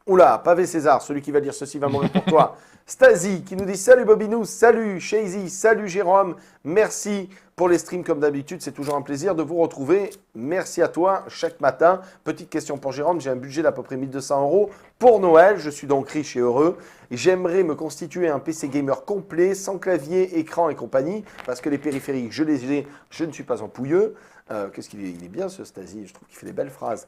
Oula, Pavé César, celui qui va dire ceci va mourir pour toi. Stasi qui nous dit salut Bobinou, salut Shazy, salut Jérôme, merci pour les streams comme d'habitude, c'est toujours un plaisir de vous retrouver. Merci à toi chaque matin. Petite question pour Jérôme, j'ai un budget d'à peu près 1 200 € pour Noël, je suis donc riche et heureux. Et j'aimerais me constituer un PC gamer complet, sans clavier, écran et compagnie, parce que les périphériques, je les ai, je ne suis pas en pouilleux. Qu'est-ce qu'il est, il est bien ce Stasi, je trouve qu'il fait des belles phrases.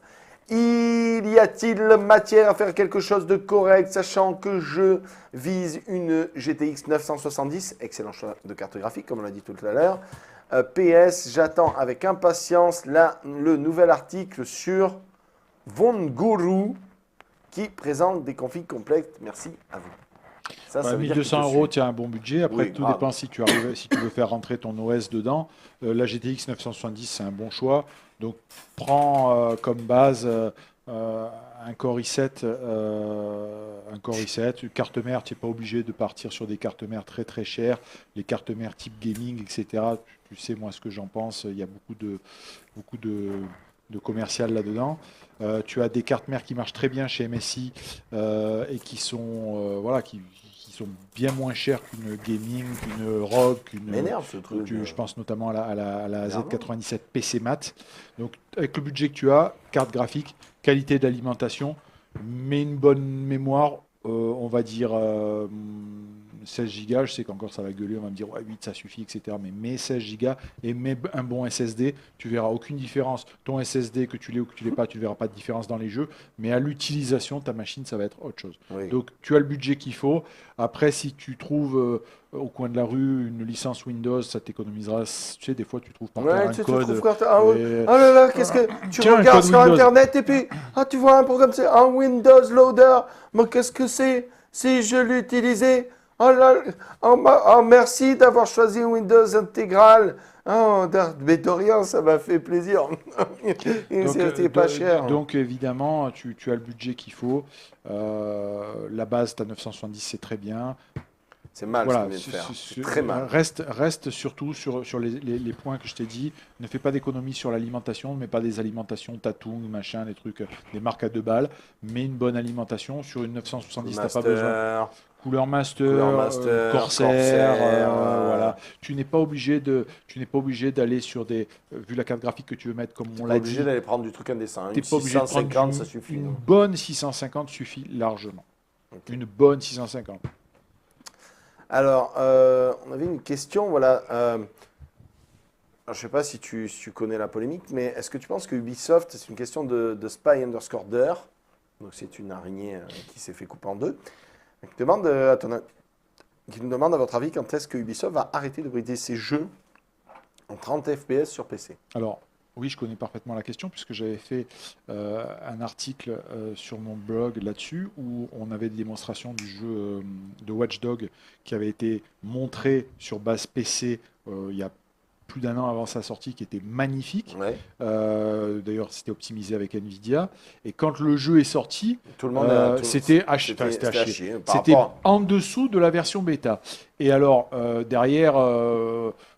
Y a-t-il matière à faire quelque chose de correct, sachant que je vise une GTX 970, excellent choix de carte graphique, comme on l'a dit tout à l'heure. PS, j'attends avec impatience le nouvel article sur Vonguru qui présente des configs complexes. Merci à vous. Ça, ça veut dire 1200 qu'il te €, suit. tu as un bon budget. Après, Oui, tout grave. dépend si tu veux faire rentrer ton OS dedans. La GTX 970, c'est un bon choix. Donc, prends comme base un Core i7, une carte mère. Tu n'es pas obligé de partir sur des cartes mères très très chères. Les cartes mères type gaming, etc. Tu sais, moi, ce que j'en pense. Il y a beaucoup de commercial là-dedans. Tu as des cartes mères qui marchent très bien chez MSI et qui sont qui sont bien moins chères qu'une gaming, qu'une ROG, M'énerve ce truc. je pense notamment à la Z97 PC Mat. Donc avec le budget que tu as, carte graphique, qualité d'alimentation, mais une bonne mémoire, on va dire 16 Go, je sais qu'encore ça va gueuler, on va me dire ouais, 8 ça suffit, etc. Mais mets 16 Go et mets un bon SSD, tu verras aucune différence. Ton SSD, que tu l'aies ou que tu l'aies pas, tu ne verras pas de différence dans les jeux, mais à l'utilisation, ta machine, ça va être autre chose. Oui. Donc tu as le budget qu'il faut. Après, si tu trouves au coin de la rue une licence Windows, ça t'économisera. Tu sais, des fois, tu trouves par terre Ouais, un tu code. trouves quand ah, ouais. et- Oh là là, qu'est-ce que tu Tiens, un regardes code sur Windows. Internet et puis tu vois un programme, c'est un Windows Loader. Mais qu'est-ce que c'est si je l'utilisais? Oh là, oh, merci d'avoir choisi Windows intégral. Oh, mais de rien, ça m'a fait plaisir. Et c'était pas cher. Donc évidemment, tu as le budget qu'il faut. La base, tu as 970, c'est très bien. C'est mal Voilà, ce qu'on vient de faire. C'est très mal. Reste surtout sur les points que je t'ai dit. Ne fais pas d'économie sur l'alimentation, ne mets pas des alimentations Tatung, machin, des trucs, des marques à 2 balles. Mets une bonne alimentation. Sur une 970, tu n'as pas besoin. Master. Couleur Master, Couleur Master, Corsair, Corsair, voilà. Tu n'es pas obligé d'aller sur des. Vu la carte graphique que tu veux mettre, comme on Pas l'a dit, obligé d'aller prendre du truc indécent. t'es Une pas obligé de 650, prendre ça suffit. une non bonne 650 suffit largement. Ok. Une bonne 650. Alors, on avait une question, voilà. Alors, je ne sais pas si tu connais la polémique, mais est-ce que tu penses que Ubisoft, c'est une question de spy_der, donc c'est une araignée qui s'est fait couper en deux, qui nous demande à votre avis quand est-ce que Ubisoft va arrêter de brider ses jeux en 30 FPS sur PC? Alors, oui, je connais parfaitement la question puisque j'avais fait un article sur mon blog là-dessus où on avait des démonstrations du jeu de Watch Dogs qui avait été montré sur base PC il y a plus d'1 an avant sa sortie, qui était magnifique. Ouais. D'ailleurs, c'était optimisé avec Nvidia. Et quand le jeu est sorti, Tout le monde c'était à chier. c'était à chier, par C'était rapport en dessous de la version bêta. Et alors, derrière,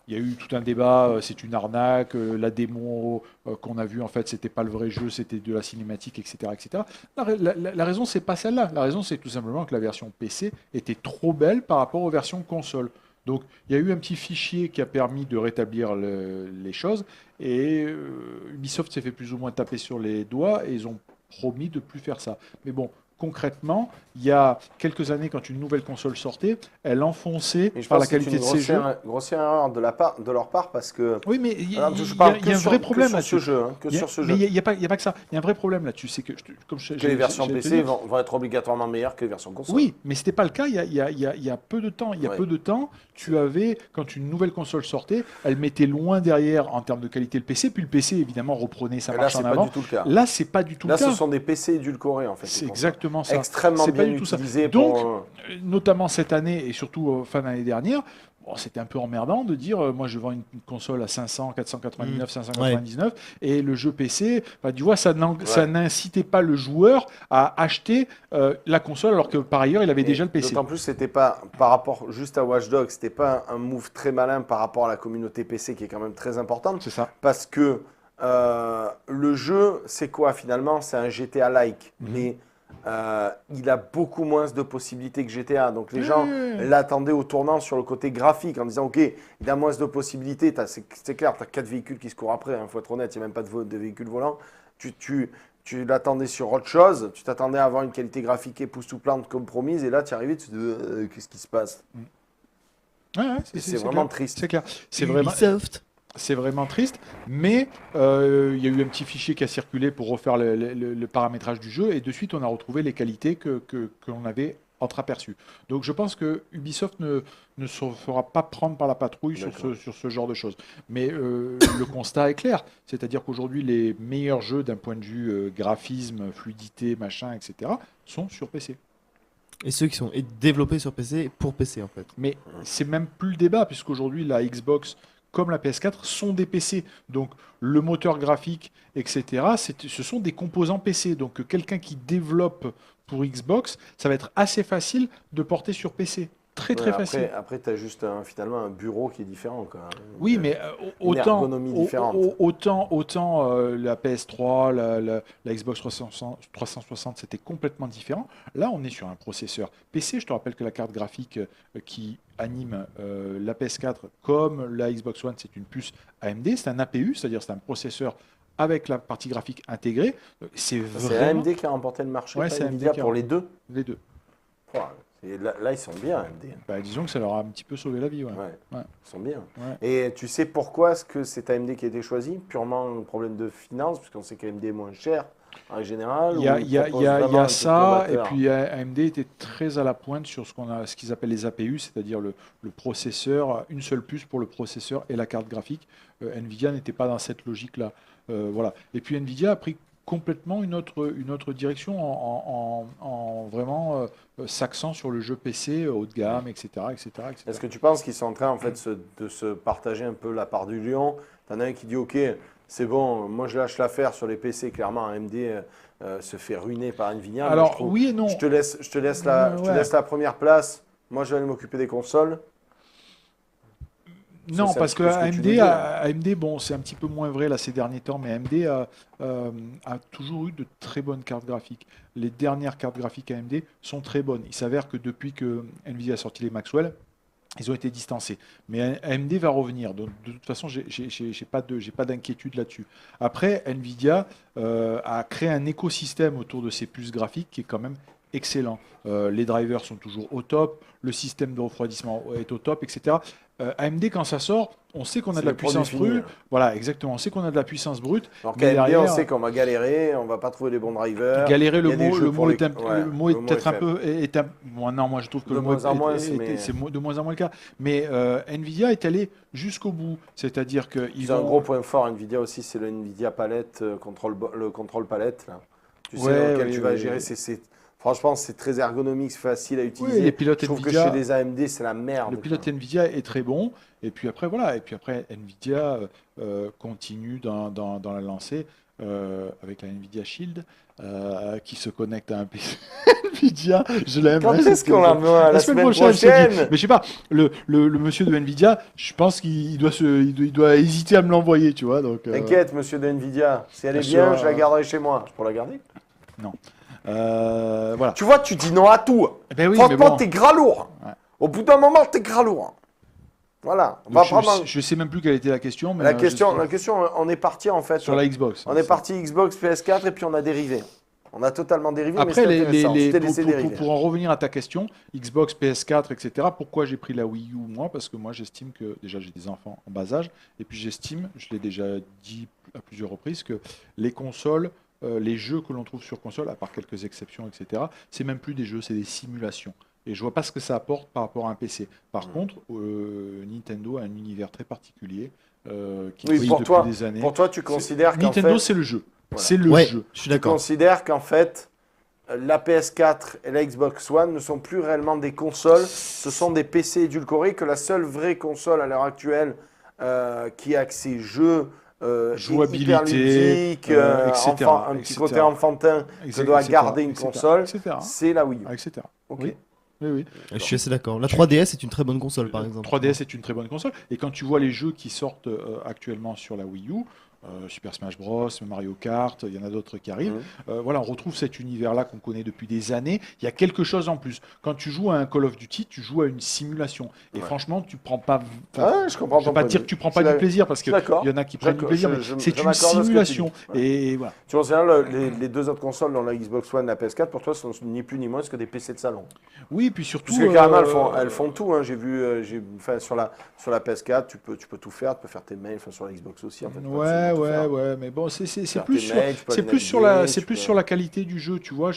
il y a eu tout un débat, c'est une arnaque, la démo qu'on a vue, en fait, c'était pas le vrai jeu, c'était de la cinématique, etc. etc. La raison, c'est pas celle-là. La raison, c'est tout simplement que la version PC était trop belle par rapport aux versions console. Donc, il y a eu un petit fichier qui a permis de rétablir les choses. Et Ubisoft s'est fait plus ou moins taper sur les doigts et ils ont promis de plus faire ça. Mais bon, concrètement, il y a quelques années, quand une nouvelle console sortait, elle enfonçait Et je par pense la que c'est qualité une de ses jeux. grossière erreur de leur part parce que. Oui, mais il y a, Alors, je il y parle a- il que y a un sur- vrai que problème sur là-dessus. ce jeu, hein, que Il y a- sur ce mais jeu. il n'y a, pas que ça. Il y a un vrai problème là-dessus. C'est que, Que les versions j'allais te PC dire, vont être obligatoirement meilleures que les versions console. oui, mais c'était pas le cas il y a peu de temps. Il y a Ouais. peu de temps, tu avais, quand une nouvelle console sortait, elle mettait loin derrière en termes de qualité le PC, puis le PC évidemment reprenait sa Et là, marche c'est en pas avant. du tout le cas. Là, c'est pas du tout Là, le cas. ce sont des PC édulcorés en fait. C'est les consoles. exactement ça. Extrêmement C'est pas bien du tout ça. utilisés Donc, pour. notamment cette année et surtout fin d'année dernière, bon, c'était un peu emmerdant de dire moi je vends une console à 500, 499, 599 et le jeu PC, bah, tu vois, ça n'incitait pas le joueur à acheter la console alors que par ailleurs il avait Et déjà le PC. D'autant plus, c'était pas par rapport juste à Watch Dogs, c'était pas un move très malin par rapport à la communauté PC qui est quand même très importante. C'est ça. Parce que le jeu, c'est quoi finalement? C'est un GTA-like, mais il a beaucoup moins de possibilités que GTA. Donc les gens l'attendaient au tournant sur le côté graphique en disant ok, il a moins de possibilités. C'est clair, tu as 4 véhicules qui se courent après, il faut être honnête, il n'y a même pas de véhicules volants. Tu l'attendais sur autre chose, tu t'attendais à avoir une qualité graphique époustouflante comme promise, et là tu arrives, tu te dis qu'est-ce qui se passe? Ouais, C'est vraiment triste. C'est clair. C'est vraiment. Ubisoft. C'est vraiment triste, mais il y a eu un petit fichier qui a circulé pour refaire le paramétrage du jeu, et de suite on a retrouvé les qualités que l'on avait entreaperçues. Donc je pense que Ubisoft ne se fera pas prendre par la patrouille sur ce genre de choses. Mais le constat est clair, c'est-à-dire qu'aujourd'hui les meilleurs jeux d'un point de vue graphisme, fluidité, machin, etc., sont sur PC. Et ceux qui sont développés sur PC pour PC en fait. Mais c'est même plus le débat, puisqu'aujourd'hui la Xbox comme la PS4 sont des PC. Donc le moteur graphique, etc., ce sont des composants PC. Donc quelqu'un qui développe pour Xbox, ça va être assez facile de porter sur PC. Très facile. Après tu as juste finalement un bureau qui est différent. Quoi. Oui, mais une ergonomie différente. autant la PS3, la Xbox 360, c'était complètement différent. Là, on est sur un processeur PC. Je te rappelle que la carte graphique qui anime la PS4 comme la Xbox One, c'est une puce AMD. C'est un APU, c'est-à-dire c'est un processeur avec la partie graphique intégrée. C'est vraiment... AMD qui a remporté le marché, Ouais, pas c'est Nvidia AMD pour les deux. Les deux. Et là, ils sont bien, AMD. Bah, disons que ça leur a un petit peu sauvé la vie. Ouais. Ouais, ils sont bien. Ouais. Et tu sais pourquoi est-ce que c'est AMD qui a été choisi? Purement un problème de finance, puisqu'on sait qu'AMD est moins cher en général. Il y a ça, et puis AMD était très à la pointe sur ce qu'ils appellent les APU, c'est-à-dire le processeur, une seule puce pour le processeur et la carte graphique. Nvidia n'était pas dans cette logique-là. Voilà. Et puis Nvidia a pris complètement une autre direction en vraiment s'axant sur le jeu PC haut de gamme, etc. Est-ce que tu penses qu'ils sont en train en fait de se partager un peu la part du lion? T'en as un qui dit ok, c'est bon, moi je lâche l'affaire sur les PC, clairement AMD se fait ruiner par Nvidia. Alors oui et non. Je te laisse la première place, moi je vais aller m'occuper des consoles. Non, c'est un parce petit que peu ce que tu disais. AMD, bon, c'est un petit peu moins vrai là ces derniers temps, mais AMD a toujours eu de très bonnes cartes graphiques. Les dernières cartes graphiques AMD sont très bonnes. Il s'avère que depuis que Nvidia a sorti les Maxwell, ils ont été distancés. Mais AMD va revenir. Donc, de toute façon, j'ai pas d'inquiétude là-dessus. Après, Nvidia a créé un écosystème autour de ces puces graphiques qui est quand même excellent. Les drivers sont toujours au top, le système de refroidissement est au top, etc. AMD, quand ça sort, on sait qu'on a de la puissance brute. Voilà, exactement. On sait qu'on a de la puissance brute. Alors mais qu'AMD, derrière, on sait qu'on va galérer, on va pas trouver les bons drivers. galérer, Il y a des jeux le pour mot les- est, le mot est peut-être un faible. peu... non, moi je trouve que De le mot moins en moins, c'est mais- de moins en moins le cas. Mais Nvidia est allé jusqu'au bout. C'est-à-dire qu'ils C'est un gros point fort, Nvidia aussi, c'est le Nvidia palette, le contrôle palette. Là. Tu sais dans lequel tu vas gérer. Franchement, c'est très ergonomique, c'est facile à utiliser. les pilotes Je trouve Nvidia- que chez les AMD, c'est la merde. Le pilote Nvidia est très bon. Et puis après, voilà. Et puis après, Nvidia continue dans la lancée avec la Nvidia Shield qui se connecte à un PC. Nvidia, je l'aime. Quand hein, est-ce c'est- qu'on la met la semaine je te dis. prochaine? Mais je sais pas, le monsieur de Nvidia, je pense qu'il doit hésiter à me l'envoyer, tu vois. Donc, T'inquiète, monsieur de Nvidia. Si elle est Sur, bien, je la garderai chez moi. Je peux la garder? voilà. Tu vois, tu dis non à tout. Eh ben oui, mais Franchement, bon. t'es gras lourd. Ouais. Au bout d'un moment, t'es gras lourd. Voilà. On va Donc, prendre je sais même plus quelle était la question. Mais la question, on est parti en fait. sur la Xbox. On est parti Xbox, PS4 et puis on a dérivé. On a totalement dérivé, mais Après, c'est intéressant. Je t'ai laissé dériver. pour en revenir à ta question, Xbox, PS4, etc., pourquoi j'ai pris la Wii U, moi? Parce que moi, j'estime que, déjà, j'ai des enfants en bas âge, et puis j'estime, je l'ai déjà dit à plusieurs reprises, que les consoles, les jeux que l'on trouve sur console, à part quelques exceptions, etc., c'est même plus des jeux, c'est des simulations. Et je vois pas ce que ça apporte par rapport à un PC. Par contre, Nintendo a un univers très particulier qui Oui, existe pour depuis toi, des années. Pour toi, tu considères qu'en Nintendo, fait, c'est le jeu. Voilà. C'est le Ouais, jeu. je suis tu d'accord. considères qu'en fait, la PS4 et la Xbox One ne sont plus réellement des consoles, ce sont des PC édulcorés, que la seule vraie console à l'heure actuelle qui a ses jeux Jouabilité, hyper ludiques, etc., un petit côté enfantin que doit garder une console, etc., c'est la Wii U. etc. Ok. Oui. Oui, oui. Je suis assez d'accord. La 3DS est une très bonne console, par exemple. 3DS est une très bonne console. Et quand tu vois les jeux qui sortent actuellement sur la Wii U, Super Smash Bros, Mario Kart, il y en a d'autres qui arrivent. Voilà, on retrouve cet univers-là qu'on connaît depuis des années. Il y a quelque chose en plus. Quand tu joues à un Call of Duty, tu joues à une simulation. Et franchement, tu prends pas. Ouais, je comprends Je ton vais pas point dire de que vue. tu prends Je pas suis du plaisir parce qu'il d'accord. y en a qui prennent du plaisir, mais c'est une m'accorde à ce que tu simulation. dis. Et voilà. Tu considères les deux autres consoles, dans la Xbox One et la PS4, pour toi, ce sont ni plus ni moins que des PC de salon. Oui, puis surtout. Parce que carrément, elles font tout. Hein. J'ai vu, sur la PS4, tu peux tout faire. Tu peux faire tes mails, sur la Xbox aussi. En fait, Ouais, mais bon, c'est plus sur, mails, tu peux c'est aller plus sur naviguer, la, c'est tu plus peux- sur la qualité du jeu, tu vois.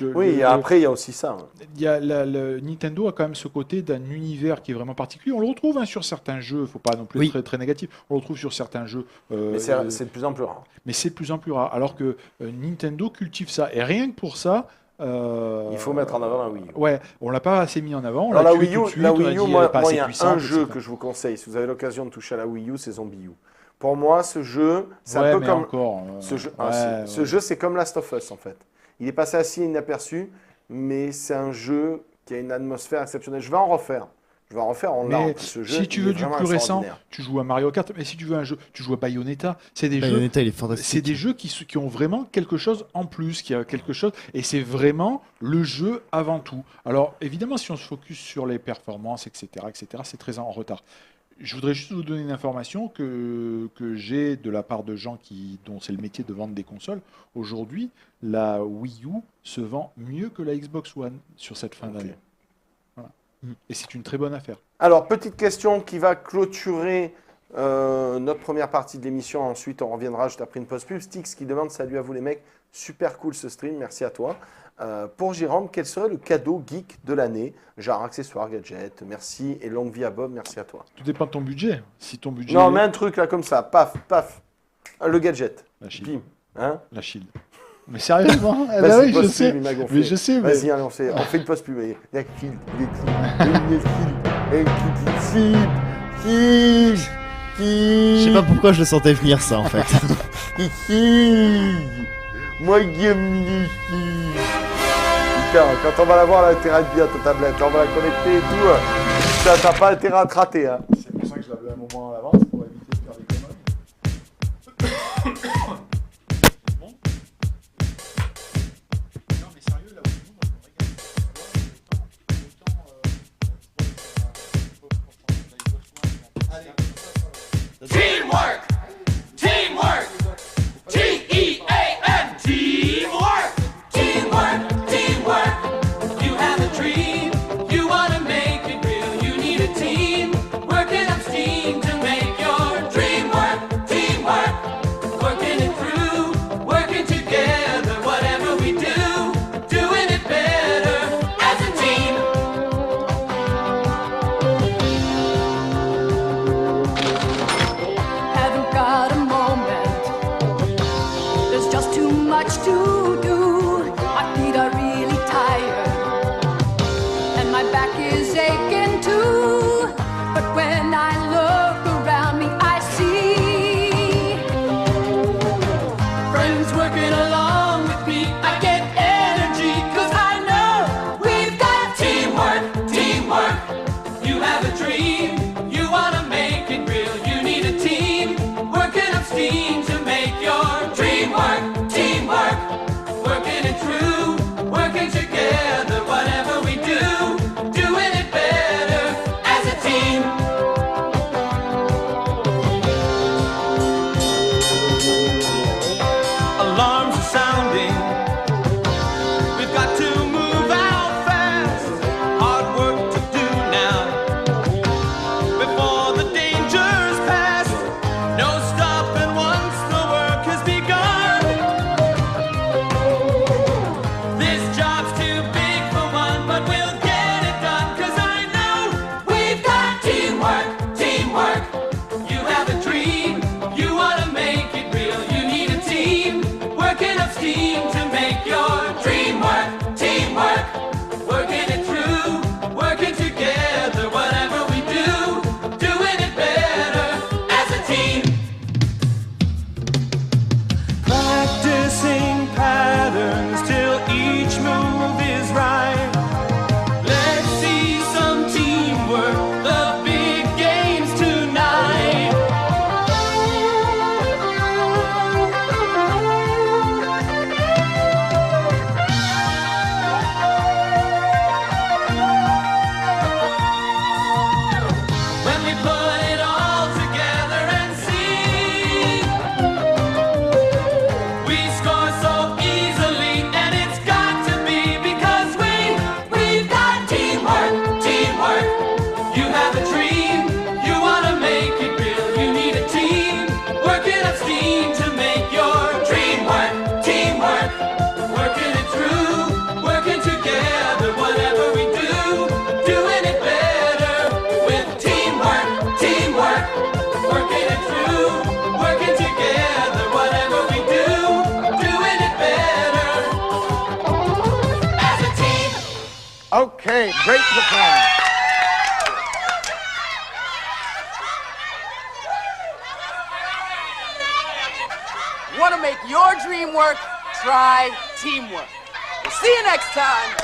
Oui, et après, il y a aussi ça. Hein. Il y a Nintendo a quand même ce côté d'un univers qui est vraiment particulier. On le retrouve sur certains jeux, faut pas non plus être très, très négatif. On le retrouve sur certains jeux. Mais c'est de plus en plus rare. Mais c'est de plus en plus rare. Alors que Nintendo cultive ça. Et rien que pour ça. Il faut mettre en avant la Wii U. Ouais, on l'a pas assez mis en avant. On Alors, l'a la tué Wii tout U, de suite, on a dit, elle est moi, pas il assez y a puissante, un jeu etc. que je vous conseille. Si vous avez l'occasion de toucher à la Wii U, c'est Zombie U. Pour moi, ce jeu, c'est Ouais, un peu mais comme. encore, Ce jeu, ouais, ce jeu, c'est comme Last of Us, en fait. Il est passé assez inaperçu, mais c'est un jeu qui a une atmosphère exceptionnelle. Je vais en refaire. On l'a. Mais Ce jeu, si tu il veux est du vraiment plus récent, extraordinaire. tu joues à Mario Kart. Mais si tu veux un jeu, tu joues à Bayonetta. C'est des jeux. Bayonetta, il est fantastique. C'est des jeux qui ont vraiment quelque chose en plus, qui a quelque chose, et c'est vraiment le jeu avant tout. Alors évidemment, si on se focus sur les performances, etc., c'est très en retard. Je voudrais juste vous donner une information que j'ai de la part de gens dont c'est le métier de vendre des consoles. Aujourd'hui, la Wii U se vend mieux que la Xbox One sur cette fin d'année. Voilà. Et c'est une très bonne affaire. Alors, petite question qui va clôturer notre première partie de l'émission. Ensuite, on reviendra juste après une pause pub. Styx qui demande: salut à vous les mecs, super cool ce stream, merci à toi. Pour Jérôme, quel serait le cadeau geek de l'année? Genre accessoires, gadgets, merci et longue vie à Bob, merci à toi. Tout dépend de ton budget. Si ton budget Non, mais un truc là comme ça, paf, paf. Le gadget. la Shield. Bim. Hein? La Shield. Mais sérieusement, eh ben Vas-y, oui, je pause sais. pub, il m'a gonflé. Mais je sais, mais Vas-y, allez, on fait une pause pub. Il y a Shield, Je sais pas pourquoi je le sentais venir, ça, en fait. Moi, j'aime les filles. Putain, quand on va l'avoir, elle a intérêt à être bien ta tablette. On va la connecter et tout. Ça, t'as pas intérêt à te rater. Hein. c'est pour ça que je l'avais un moment à l'avance pour éviter de faire des conneries. Bon. Non mais sérieux, là où nous, moi, je me régale. Teamwork! Teamwork! T-E-A-M! Teamwork! Teamwork! Teamwork! You have a dream, you want to make it real. You need a team, working up steam to make your dream work. Teamwork! Working it through, working together. Whatever we do, doing it better as a team. Haven't got a moment. There's just too much to do. My feet are really tired, and my back is aching too. But when I look around me, I see Friends working along with me, I get energy, cause I know we've got teamwork, teamwork. You have a dream, you wanna make it real. You need a team, working up steam to make your dream work. Teamwork, working it through, working together. Whatever we do, doing it better Great performance. Want to make your dream work? Try teamwork. We'll see you next time.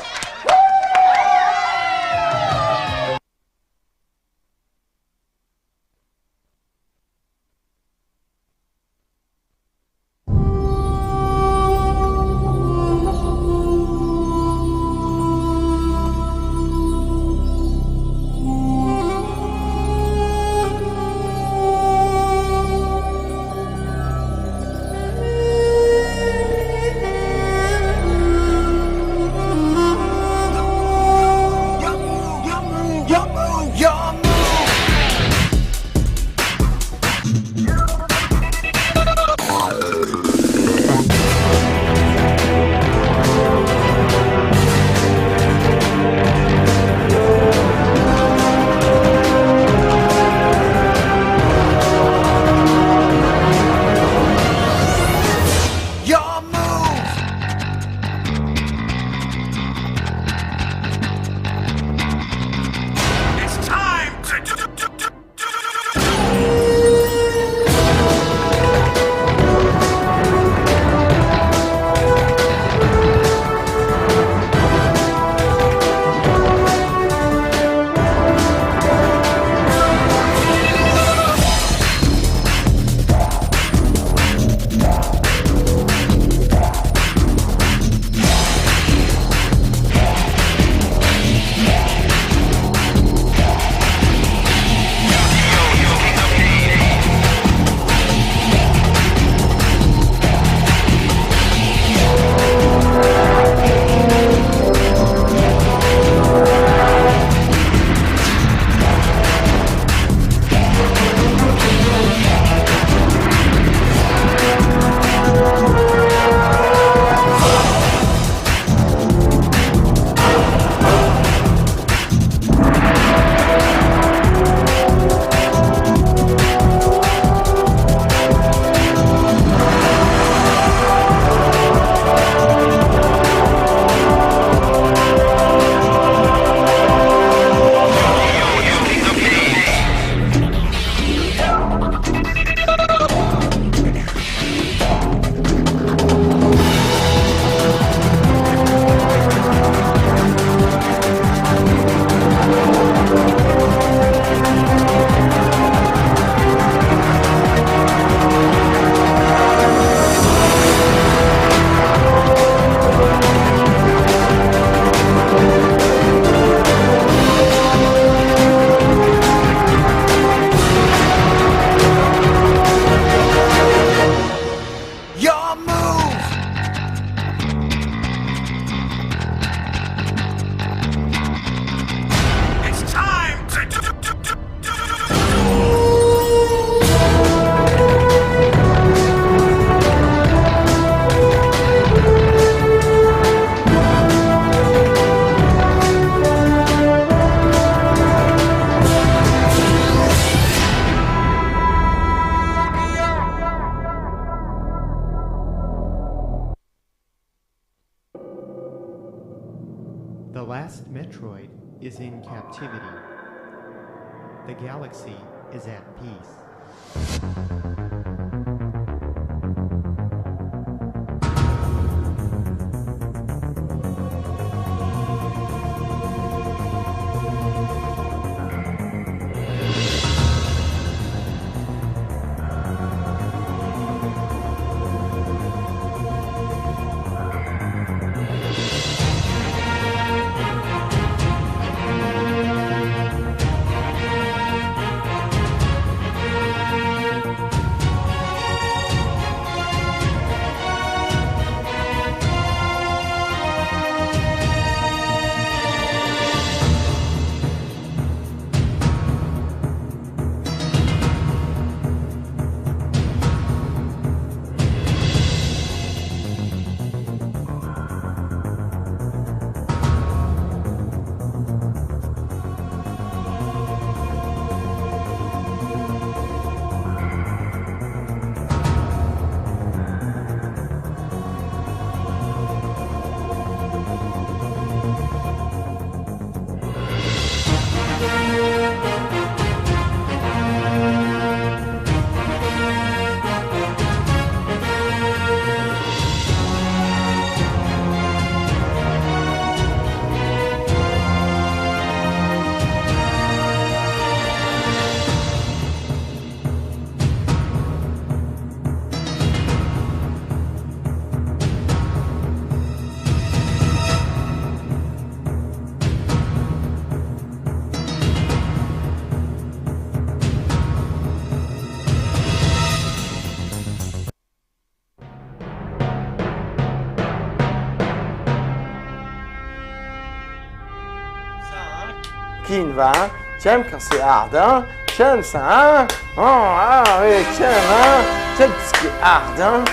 The last Metroid is in captivity. The galaxy is at peace. taquine, va, hein. Tu aimes quand c'est hard, hein. Tu aimes ça, hein. Oh, ah, oui, tu aimes, hein. Tu aimes tout ce qui est hard, hein.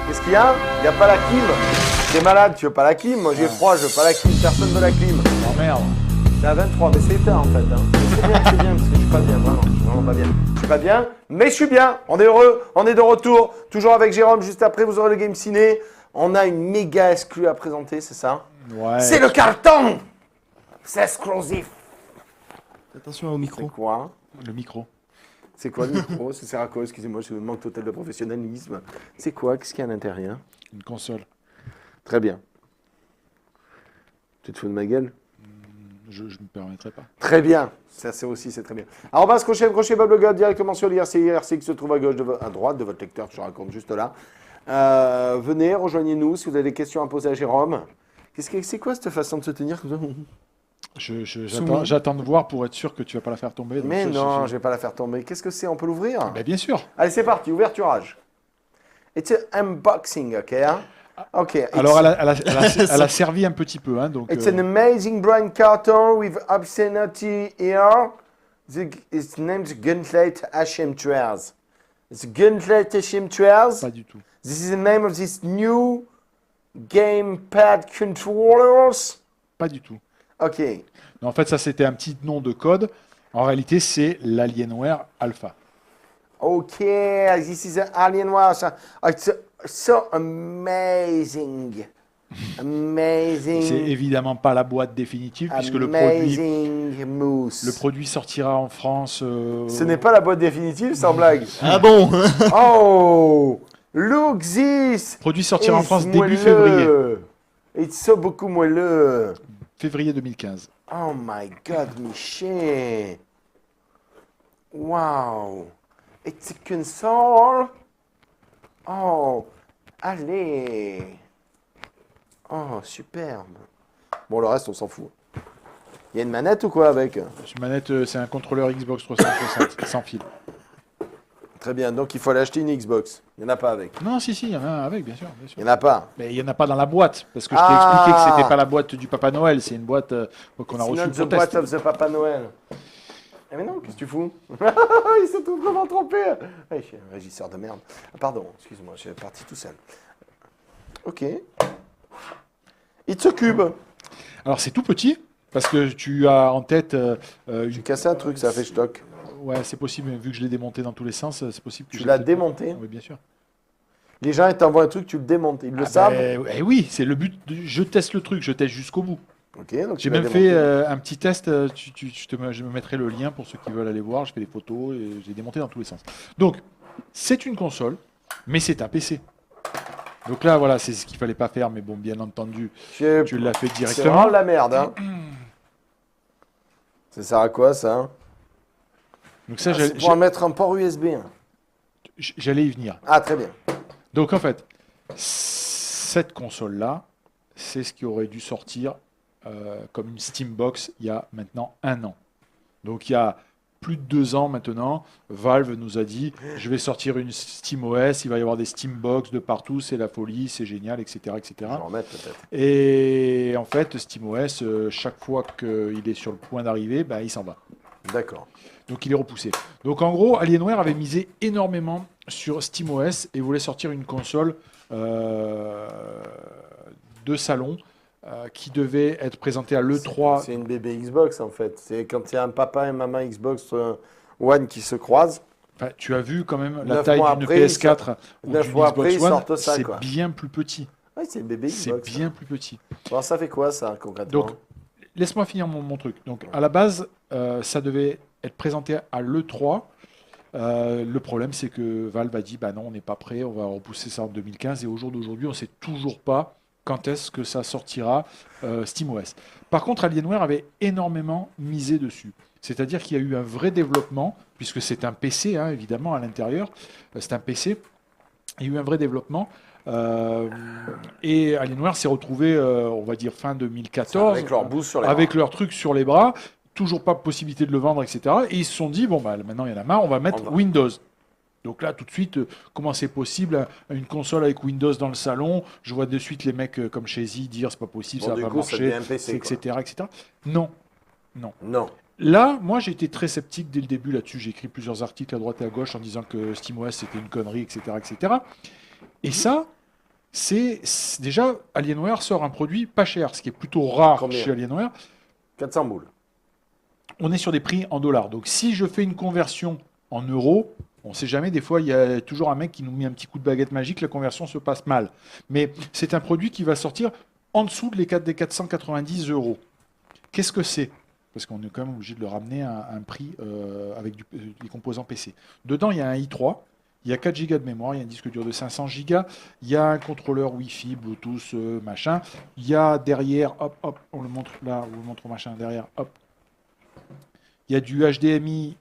Qu'est-ce qu'il y a? Il n'y a pas la clim. T'es malade, tu veux pas la clim? Moi, j'ai froid, je veux pas la clim. Personne veut la clim. Oh merde. C'est à 23, mais c'est éteint en fait. Hein. C'est bien, parce que je suis pas bien, vraiment. Je suis vraiment pas bien. Je suis pas bien, mais je suis bien. On est heureux, on est de retour. Toujours avec Jérôme, juste après, vous aurez le Game Ciné. On a une méga exclue à présenter, c'est ça? Ouais. C'est le carton. C'est exclusif. Attention au C'est micro. quoi? Le micro. C'est quoi le micro? Ça sert à quoi? Excusez-moi, je manque total de professionnalisme. C'est quoi? Qu'est-ce qu'il y a à l'intérieur? Une console. Très bien. Tu te fous de ma gueule? Je ne me permettrai pas. Très bien, ça c'est aussi, c'est très bien. Alors, bas crochet, Bob le God, directement sur l'IRC qui se trouve à droite de votre lecteur, je raconte juste là. Venez, rejoignez-nous si vous avez des questions à poser à Jérôme. C'est quoi cette façon de se tenir comme ça? J'attends de voir pour être sûr que tu vas pas la faire tomber. donc Mais je- non, je- je vais pas la faire tomber. Qu'est-ce que c'est? On peut l'ouvrir? Ben, bien sûr. Allez, c'est parti, ouverturage. It's an unboxing, ok? Hein? Ok. Alors, elle a servi un petit peu. Hein, donc, It's an amazing brand carton with obscenity here. It's named Gauntlet HM12. It's Gauntlet HM12. pas du tout. This is the name of this new gamepad controllers. Pas du tout. Ok. Mais en fait, ça, c'était un petit nom de code. En réalité, c'est l'Alienware Alpha. Ok. This is an Alienware. It's so amazing. C'est Amazing. évidemment pas la boîte définitive, puisque Amazing mousse. le produit sortira en France. Ce n'est pas la boîte définitive, sans blague. Ah bon? Oh! Look this! Le produit sortira en It's France début moelleux. février. It's so beaucoup moelleux. Février 2015. Oh my god, Michel! Wow! It's a console! Oh! Allez! Oh, superbe! Bon, le reste, on s'en fout. Il y a une manette ou quoi avec? Cette manette, c'est un contrôleur Xbox 360 sans fil. Très bien, donc il faut aller acheter une Xbox. Il n'y en a pas avec. Non, si, il y en a un avec, bien sûr. Il n'y en a pas. Mais il n'y en a pas dans la boîte, parce que je t'ai Ah. expliqué que c'était pas la boîte du Papa Noël, c'est une boîte qu'on a C'est reçue not the pour boîte test. of the Papa Noël. Eh mais non, qu'est-ce que tu fous? Il s'est tout vraiment trompé. Je suis un régisseur de merde. Ah, pardon, excuse-moi, je suis parti tout seul. Ok. It's a cube. Alors c'est tout petit, parce que tu as en tête J'ai cassé un truc, ça a fait stock. Ouais, c'est possible, mais vu que je l'ai démonté dans tous les sens, c'est possible que Tu j'ai l'as peut-être- démonté? Oui, bien sûr. Les gens, ils t'envoient un truc, tu le démontes. Ils le savent? Eh oui, c'est le but. Je teste le truc, je teste jusqu'au bout. Ok, donc J'ai tu l'as même démonté. fait un petit test. Je me mettrai le lien pour ceux qui veulent aller voir. Je fais des photos et j'ai démonté dans tous les sens. Donc, c'est une console, mais c'est un PC. Donc là, voilà, c'est ce qu'il fallait pas faire, mais bon, bien entendu, Je- tu l'as fait C'est directement. vraiment de la merde, hein. Ça sert à quoi, ça? Hein? Donc ça, Ah, c'est pour mettre un port USB. Hein. j'allais y venir. Ah, très bien. Donc en fait, cette console-là, c'est ce qui aurait dû sortir comme une Steambox il y a maintenant 1 an. Donc il y a plus de 2 ans maintenant, Valve nous a dit je vais sortir une SteamOS, il va y avoir des Steambox de partout, c'est la folie, c'est génial, etc. Je etc. vais en remettre peut-être. Et en fait, SteamOS, chaque fois qu'il est sur le point d'arriver, bah, il s'en va. D'accord. Donc il est repoussé. Donc en gros, Alienware avait misé énormément sur SteamOS et voulait sortir une console de salon qui devait être présentée à l'E3. C'est une bébé Xbox en fait. C'est quand il y a un papa et maman Xbox One qui se croisent. Enfin, tu as vu quand même la 9 taille mois d'une après, PS4 ou 9 d'une mois Xbox après, ils One, sortent ça, c'est quoi. bien plus petit. Oui, c'est une bébé C'est Xbox. bien plus petit. Alors ça fait quoi ça concrètement? Donc, laisse-moi finir mon truc. Donc, à la base, ça devait être présenté à l'E3. Le problème, c'est que Valve a dit bah non, on n'est pas prêt, on va repousser ça en 2015. Et au jour d'aujourd'hui, on ne sait toujours pas quand est-ce que ça sortira SteamOS. Par contre, Alienware avait énormément misé dessus. C'est-à-dire qu'il y a eu un vrai développement, puisque c'est un PC, hein, évidemment, à l'intérieur. C'est un PC. Il y a eu un vrai développement. Et Alienware s'est retrouvé, on va dire, fin 2014. Avec leur boost sur les avec bras. leur truc sur les bras. Toujours pas possibilité de le vendre, etc. Et ils se sont dit, bon, bah, maintenant il y en a marre, on va mettre On va. Windows. Donc là, tout de suite, comment c'est possible une console avec Windows dans le salon? Je vois de suite les mecs comme chez Z dire c'est pas possible, Bon, ça du va pas coup, ça marcher, devient un PC, quoi. etc., etc. Non, non. Non. Là, moi, j'ai été très sceptique dès le début là-dessus. J'ai écrit plusieurs articles à droite et à gauche en disant que SteamOS c'était une connerie, etc., etc. Et ça, déjà, Alienware sort un produit pas cher, ce qui est plutôt rare Combien chez Alienware. 400 boules. On est sur des prix en dollars. Donc, si je fais une conversion en euros, on ne sait jamais. Des fois, il y a toujours un mec qui nous met un petit coup de baguette magique, la conversion se passe mal. Mais c'est un produit qui va sortir en dessous des 490 €. Qu'est-ce que c'est? Parce qu'on est quand même obligé de le ramener à un prix avec des composants PC. Dedans, il y a un i3, il y a 4 Go de mémoire, il y a un disque dur de 500 Go, il y a un contrôleur Wi-Fi, Bluetooth, machin. Il y a derrière, hop, on le montre là, on le montre au machin derrière, hop. Il y a du HDMI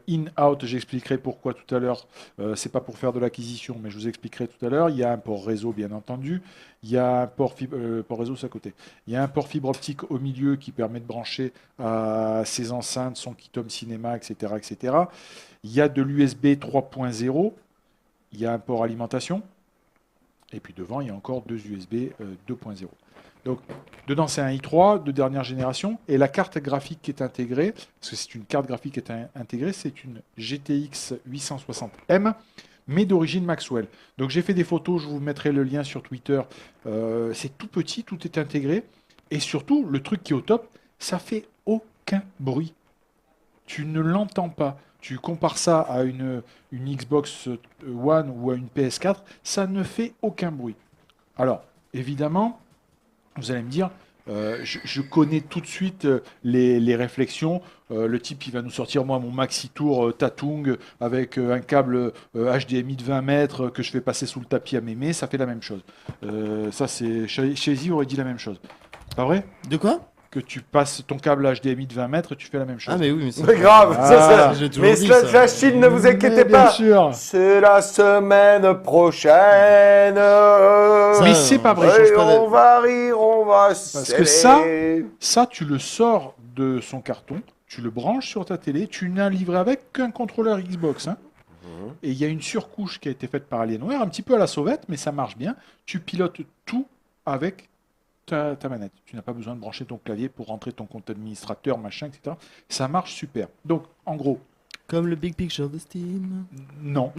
in-out, j'expliquerai pourquoi tout à l'heure. C'est pas pour faire de l'acquisition, mais je vous expliquerai tout à l'heure. Il y a un port réseau, bien entendu. Il y a un port réseau, c'est à côté. Il y a un port fibre optique au milieu qui permet de brancher à ces enceintes, son kit home cinéma, etc., etc. Il y a de l'USB 3.0. Il y a un port alimentation. Et puis devant, il y a encore deux USB 2.0. Donc, dedans, c'est un i3 de dernière génération. Et la carte graphique qui est intégrée, parce que c'est une carte graphique qui est intégrée, c'est une GTX 860M, mais d'origine Maxwell. Donc, j'ai fait des photos, je vous mettrai le lien sur Twitter. C'est tout petit, tout est intégré. Et surtout, le truc qui est au top, ça fait aucun bruit. Tu ne l'entends pas. Tu compares ça à une Xbox One ou à une PS4, ça ne fait aucun bruit. Alors, évidemment, vous allez me dire, je connais tout de suite les réflexions. Le type, il va nous sortir, moi, mon Maxi Tour Tatung avec un câble HDMI de 20 mètres que je fais passer sous le tapis à mémé. Ça fait la même chose. Ça, c'est Shazy aurait dit la même chose. Pas vrai? De quoi? Que tu passes ton câble HDMI de 20 mètres, tu fais la même chose. Ah mais oui, mais c'est Mais grave, Ah, j'ai toujours mais dit cela, ça. la Chine, ne vous inquiétez Mais bien pas. sûr. C'est la semaine prochaine. Mais c'est pas vrai. ça change Et pas de- on va rire, on va que ça, tu le sors de son carton, tu le branches sur ta télé, tu n'as livré avec qu'un contrôleur Xbox. Hein. Et il y a une surcouche qui a été faite par Alienware, un petit peu à la sauvette, mais ça marche bien. Tu pilotes tout avec ta manette. Tu n'as pas besoin de brancher ton clavier pour rentrer ton compte administrateur, machin, etc. Ça marche super. Donc, en gros, Comme le Big Picture de Steam. non.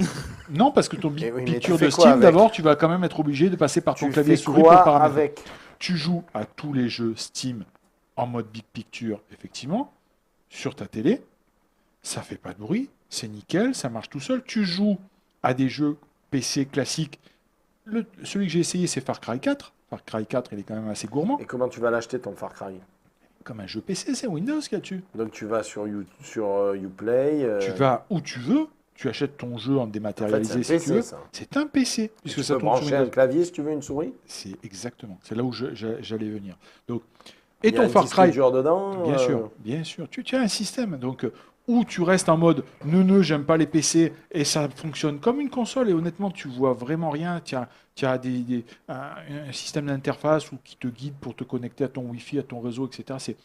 Non, parce que ton Eh oui, mais picture tu fais de quoi Steam, avec d'abord, tu vas quand même être obligé de passer par ton Tu clavier fais souris pour le quoi paramétrer. avec? Tu joues à tous les jeux Steam en mode Big Picture, effectivement, sur ta télé. Ça fait pas de bruit, c'est nickel, ça marche tout seul. Tu joues à des jeux PC classiques. Celui que j'ai essayé, c'est Far Cry 4. Far Cry 4, il est quand même assez gourmand. Et comment tu vas l'acheter ton Far Cry? Comme un jeu PC, c'est Windows qu'il y a dessus. Donc tu vas sur Uplay. Tu vas où tu veux, tu achètes ton jeu en En fait, dématérialisé c'est un si tu veux. PC, ça. C'est un PC, puisque Tu ça peux tourne sur brancher un Windows. clavier si tu veux une souris. C'est exactement. C'est là où j'allais venir. Donc, Il et y a ton un Far disque Cry, dur dedans. bien sûr, bien sûr. Tu as un système. Donc, où tu restes en mode j'aime pas les PC et ça fonctionne comme une console. Et honnêtement, tu vois vraiment rien. Tu as un système d'interface qui te guide pour te connecter à ton Wi-Fi, à ton réseau, etc. C'est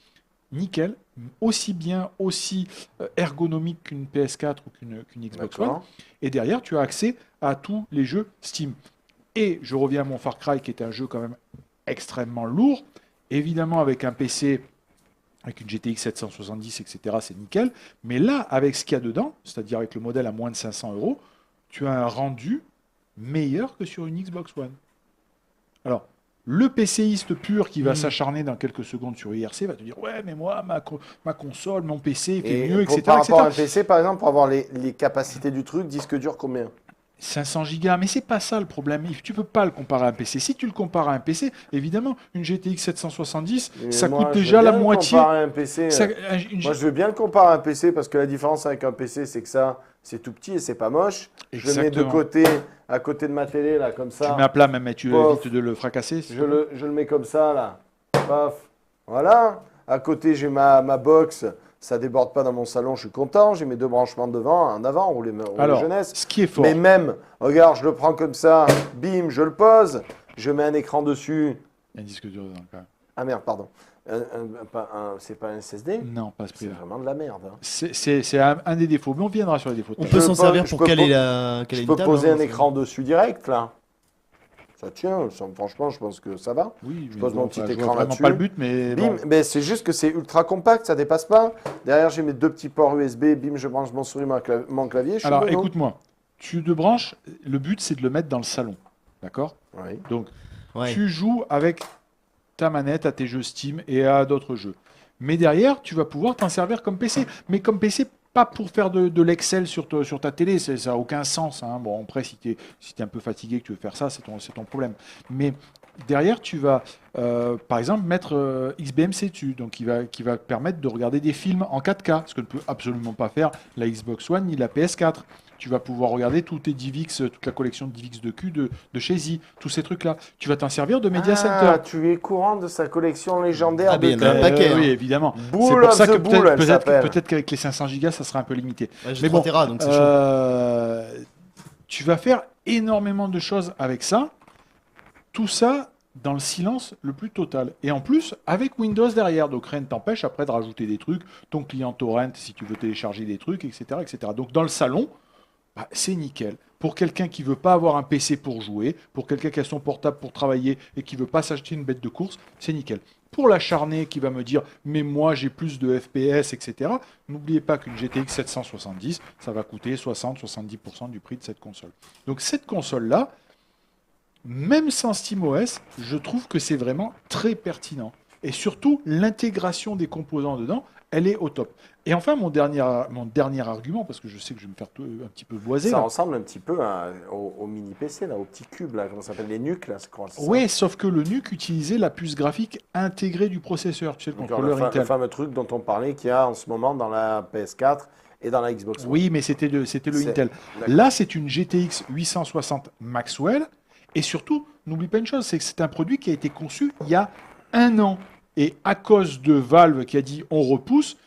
nickel. Aussi bien, aussi ergonomique qu'une PS4 ou qu'une Xbox One. D'accord. Et derrière, tu as accès à tous les jeux Steam. Et je reviens à mon Far Cry, qui est un jeu quand même extrêmement lourd. Évidemment, avec un PC, avec une GTX 770, etc., c'est nickel. Mais là, avec ce qu'il y a dedans, c'est-à-dire avec le modèle à moins de 500 €, tu as un rendu meilleur que sur une Xbox One. Alors, le PCiste pur qui va s'acharner dans quelques secondes sur IRC va te dire « Ouais, mais moi, ma console, mon PC, il fait mieux, etc. Par rapport à un etc. PC, par exemple, pour avoir les capacités du truc, disque dur combien? 500 gigas, mais c'est pas ça le problème. Tu peux pas le comparer à un PC. Si tu le compares à un PC, évidemment, une GTX 770, ça Moi, coûte je veux déjà la bien le moitié. comparer à un PC. Ça- Moi, je veux bien le comparer à un PC parce que la différence avec un PC, c'est que ça, c'est tout petit et c'est pas moche. Je le mets de Exactement. côté, à côté de ma télé, là, comme Tu ça. le mets à plat, même, et tu Pof. évites de le fracasser. Je le mets comme ça, là. Paf. Voilà. À côté, j'ai ma box. Ça déborde pas dans mon salon, je suis content. J'ai mes deux branchements devant, un avant, on les Alors, jeunesse. ce qui est fort, Mais même, regarde, je le prends comme ça, bim, je le pose, je mets un écran dessus. il y a un disque dur dedans, quand même. Ah merde, pardon. C'est pas un SSD? Non, pas à ce C'est prix-là. vraiment de la merde. Hein. C'est un des défauts, mais on viendra sur les défauts. On tout à peut l'heure. s'en peux servir je pour peux caler po- la Je caler peux une table. poser hein, un écran dessus direct, là. Ça tient, franchement, je pense que ça va. Oui, Je mais pose mon bon, petit enfin, je vois écran vraiment là-dessus. pas le but, mais Bim, bon. mais c'est juste que c'est ultra compact, ça dépasse pas. Derrière, j'ai mes 2 petits ports USB. Bim, je branche mon souris, mon clavier. Je suis Alors, bon, non écoute-moi. Tu te branches, le but, c'est de le mettre dans le salon. D'accord? Oui. Donc, Ouais. tu joues avec ta manette à tes jeux Steam et à d'autres jeux. Mais derrière, tu vas pouvoir t'en servir comme PC. Mais comme PC, pas pour faire de l'Excel sur ta télé, ça n'a aucun sens. Hein. Bon, après, si tu es un peu fatigué que tu veux faire ça, c'est ton problème. Mais derrière, tu vas, par exemple, mettre XBMC dessus, donc qui va te permettre de regarder des films en 4K, ce que ne peut absolument pas faire la Xbox One ni la PS4. Tu vas pouvoir regarder tous tes DivX, toute la collection de DivX de Q de chez Z, tous ces trucs-là. Tu vas t'en servir de Media Ah, Center. tu es courant de sa collection légendaire Ah, de ben, il y en a un cartes. paquet, Oui, hein. évidemment. Bull C'est pour of ça the que Bull, elle s'appelle. peut-être qu'avec les 500 gigas, ça sera un peu limité. Ouais, j'ai Mais 3 bon, Tera, donc c'est chaud. tu vas faire énormément de choses avec ça. Tout ça dans le silence le plus total. Et en plus, avec Windows derrière. Donc rien ne t'empêche après de rajouter des trucs, ton client torrent si tu veux télécharger des trucs, etc. etc. Donc dans le salon, bah, c'est nickel. Pour quelqu'un qui veut pas avoir un PC pour jouer, pour quelqu'un qui a son portable pour travailler et qui veut pas s'acheter une bête de course, c'est nickel. Pour l'acharné qui va me dire « mais moi j'ai plus de FPS, etc. », n'oubliez pas qu'une GTX 770, ça va coûter 60-70% du prix de cette console. Donc cette console-là, même sans SteamOS, je trouve que c'est vraiment très pertinent. Et surtout, l'intégration des composants dedans, elle est au top. Et enfin, mon dernier argument, parce que je sais que je vais me faire un petit peu boiser. Ça là. ressemble un petit peu au mini PC, là, au petit cube, là, comment ça s'appelle, les nuques, là, c'est quoi, c'est ça Oui, sauf que le NUC utilisait la puce graphique intégrée du processeur, tu sais, le Donc, contrôleur le Intel. fameux truc dont on parlait qu'il y a en ce moment dans la PS4 et dans la Xbox One. Oui, mais c'était le C'est- Intel. d'accord. Là, c'est une GTX 860 Maxwell. Et surtout, n'oublie pas une chose, c'est que c'est un produit qui a été conçu il y a 1 an. Et à cause de Valve qui a dit on repousse,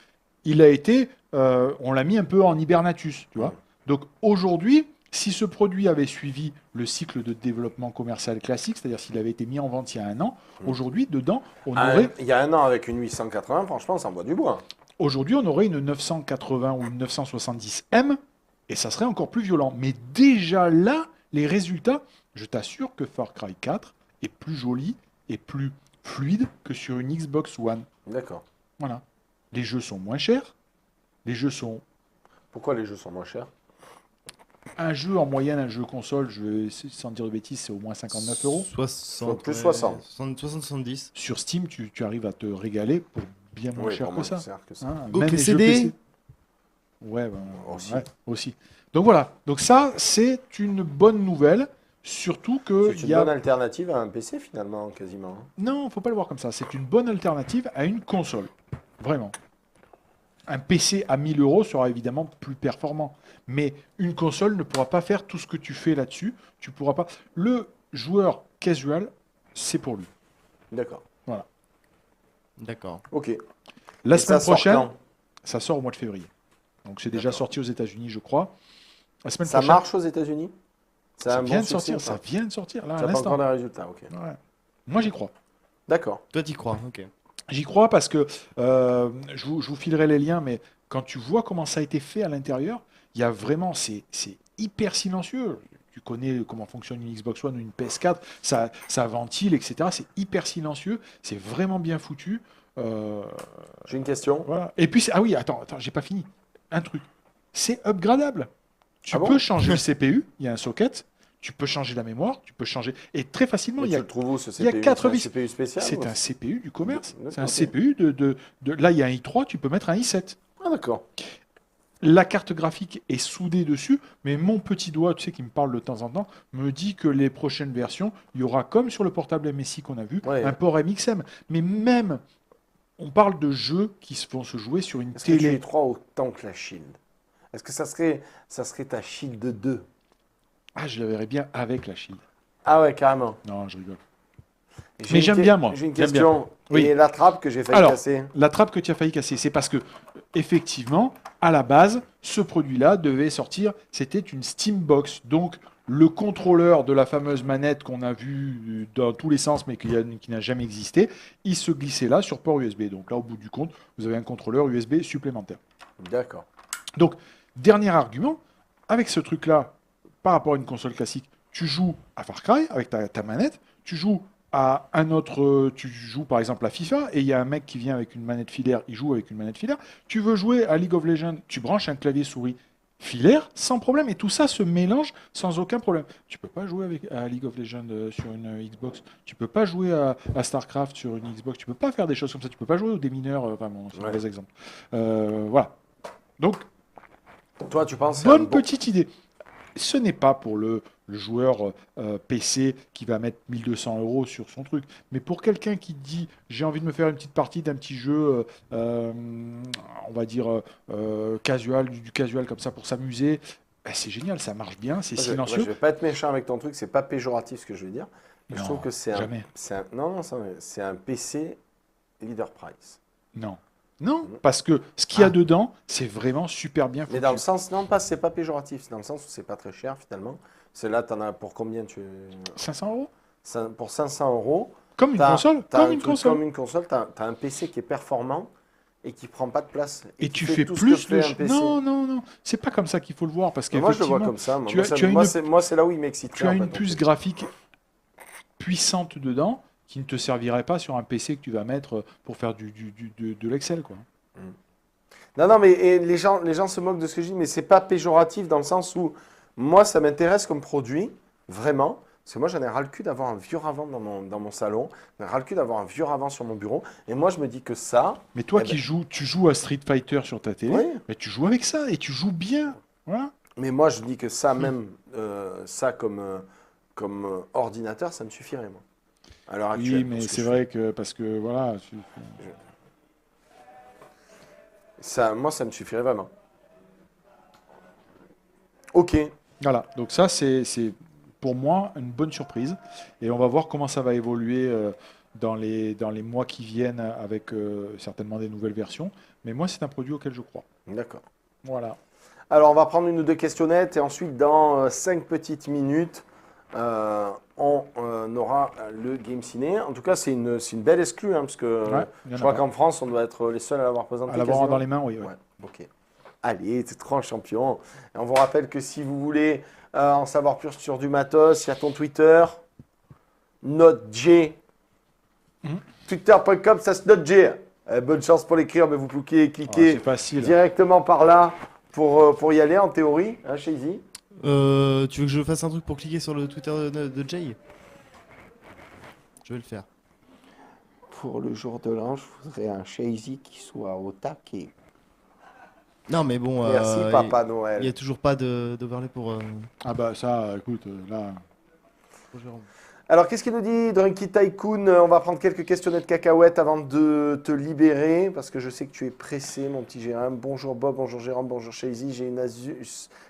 il a été, on l'a mis un peu en hibernatus, tu vois. Donc aujourd'hui, si ce produit avait suivi le cycle de développement commercial classique, c'est-à-dire s'il avait été mis en vente il y a 1 an, aujourd'hui, dedans, on aurait... Il y a 1 an, avec une 880, franchement, ça envoie du bois. Aujourd'hui, on aurait une 980 ou une 970M, et ça serait encore plus violent. Mais déjà là, les résultats, je t'assure que Far Cry 4 est plus joli et plus fluide que sur une Xbox One. D'accord. Voilà. Les jeux sont moins chers. Les jeux sont... Pourquoi les jeux sont moins chers? Un jeu en moyenne, un jeu console, sans dire de bêtises, c'est au moins 59 €. 60, Plus 60. 70. Sur Steam, tu arrives à te régaler pour bien moins cher pour que moins ça. cher que ça. Hein, Donc même les les jeux CD. PC. Ouais, Aussi. ouais, aussi. Donc voilà. Donc ça, c'est une bonne nouvelle. Surtout que C'est il une y a... bonne alternative à un PC, finalement, quasiment. Non, faut pas le voir comme ça. C'est une bonne alternative à une console. Vraiment. Un PC à 1000 € sera évidemment plus performant. Mais une console ne pourra pas faire tout ce que tu fais là-dessus. Tu pourras pas. Le joueur casual, c'est pour lui. D'accord. D'accord. Ok. La Et semaine ça sort prochaine, quand ça sort au mois de février. Donc c'est déjà D'accord. sorti aux États-Unis, je crois. La semaine Ça prochaine, marche aux États-Unis? Ça a ça un vient bon de sortir. succès ou Ça pas vient de sortir là à T'as pas l'instant. encore les résultats, ok. Ouais. Moi, j'y crois. D'accord. Toi, t'y crois, ok. J'y crois parce que je vous filerai les liens, mais quand tu vois comment ça a été fait à l'intérieur, il y a vraiment, c'est hyper silencieux. Tu connais comment fonctionne une Xbox One ou une PS4, ça ventile, etc. C'est hyper silencieux, c'est vraiment bien foutu. J'ai une question. Voilà. Et puis, ah oui, attends, j'ai pas fini. Un truc, c'est upgradable. Tu Ah bon peux changer le CPU, il y a un socket, tu peux changer la mémoire, tu peux changer, et très facilement, Mais il y tu a le trouves où, ce il y a CPU? 4 C'est un vis. CPU spécial? c'est ou- un CPU du commerce. D'accord, C'est un ok. CPU là, il y a un i3, tu peux mettre un i7. Ah, d'accord. La carte graphique est soudée dessus, mais mon petit doigt, tu sais, qui me parle de temps en temps, me dit que les prochaines versions, il y aura, comme sur le portable MSI qu'on a vu, Ouais. un port MXM. Mais même, on parle de jeux qui vont se jouer sur une Est-ce que tu télé. y crois autant que la Shield? Est-ce que ça serait ta Shield 2? Ah, je la verrais bien avec la Shield. Ah ouais, carrément. Non, je rigole. J'ai Mais une j'aime bien, moi. J'ai une J'aime bien. question. Oui. Et la trappe que j'ai failli Alors, casser? la trappe que tu as failli casser, c'est parce que, effectivement, à la base, ce produit-là devait sortir, c'était une Steambox. Donc, le contrôleur de la fameuse manette qu'on a vu dans tous les sens, mais qui n'a jamais existé, il se glissait là sur port USB. Donc là, au bout du compte, vous avez un contrôleur USB supplémentaire. D'accord. Donc, dernier argument, avec ce truc-là, par rapport à une console classique, tu joues à Far Cry avec ta manette, tu joues à un autre, tu joues par exemple à FIFA et il y a un mec qui vient avec une manette filaire, il joue avec une manette filaire. Tu veux jouer à League of Legends, tu branches un clavier souris filaire sans problème et tout ça se mélange sans aucun problème. Tu peux pas jouer à League of Legends sur une Xbox, tu peux pas jouer à StarCraft sur une Xbox, tu peux pas faire des choses comme ça, tu peux pas jouer aux démineurs, enfin bon, c'est un mauvais exemple. Voilà. Donc, Toi, tu penses que c'est un bonne bon- petite idée. Ce n'est pas pour le joueur PC qui va mettre 1200 € sur son truc. Mais pour quelqu'un qui dit j'ai envie de me faire une petite partie d'un petit jeu, on va dire casual, du casual comme ça pour s'amuser, ben, c'est génial, ça marche bien, c'est Moi, silencieux. je vais pas être méchant avec ton truc, c'est pas péjoratif ce que je veux dire. Mais je Non, trouve que jamais. non, c'est un PC leader price. Non. Non, parce que ce qu'il y a dedans, c'est vraiment super bien Mais foutu. dans le sens, non, pas, c'est pas péjoratif, c'est dans le sens où c'est pas très cher finalement. C'est là, t'en as pour combien 500 €. Pour 500 €. Comme une console. T'as Comme un une truc console. Comme une console, t'as un PC qui est performant et qui prend pas de place. Et qui tu fait fais tout ce plus que de fait un PC. Non, non, non. C'est pas comme ça qu'il faut le voir. Parce Moi, je le vois qu'effectivement, comme ça. Moi, tu as une- moi, c'est là où il m'excite. tu as une puce graphique puissante dedans qui ne te servirait pas sur un PC que tu vas mettre pour faire de l'Excel, quoi. Non, non, mais les gens se moquent de ce que je dis, mais c'est pas péjoratif dans le sens où moi, ça m'intéresse comme produit, vraiment. Parce que moi, j'en ai ras le cul d'avoir un vieux ravin dans mon salon, j'en ai ras le cul d'avoir un vieux ravin sur mon bureau. Et moi, je me dis que ça, Mais toi Eh qui ben- tu joues à Street Fighter sur ta télé, Oui. mais tu joues avec ça et tu joues bien. Voilà. mais moi, je dis que ça, même ça comme ordinateur, ça me suffirait, moi. À l'heure actuelle. Oui, mais c'est vrai que parce que voilà. Moi, ça me suffirait vraiment. Ok. Voilà, donc ça c'est pour moi une bonne surprise et on va voir comment ça va évoluer dans les mois qui viennent avec certainement des nouvelles versions. Mais moi c'est un produit auquel je crois. D'accord. Voilà. Alors, on va prendre une ou deux questionnettes et ensuite, dans 5 petites minutes, on aura le Game Ciné. En tout cas, c'est une belle exclue, hein, parce que Ouais, il y en je a crois pas. qu'en France, on doit être les seuls à l'avoir présenté. À l'avoir quasiment. dans les mains, oui. Ouais. Ouais, ok. Allez, c'est trop un champion. Et on vous rappelle que si vous voulez en savoir plus sur du matos, il y a ton Twitter, NoteJ. Twitter.com, ça se NoteJ. Bonne chance pour l'écrire, mais vous Ah, cliquez c'est facile. directement par là pour y aller en théorie, hein, chez Easy. Tu veux que je fasse un truc pour cliquer sur le Twitter de Jay? Je vais le faire. Pour le jour de l'an, je voudrais un Easy qui soit au taquet. Non, mais bon. Merci, Papa Noël. Il n'y a toujours pas d'overlay pour. Ah bah ça, écoute, là. pour Jérôme. Alors, qu'est-ce qu'il nous dit, Drunky Tycoon? On va prendre quelques questionnettes cacahuètes avant de te libérer, parce que je sais que tu es pressé, mon petit Jérôme. Bonjour Bob, bonjour Jérôme, bonjour Shazy.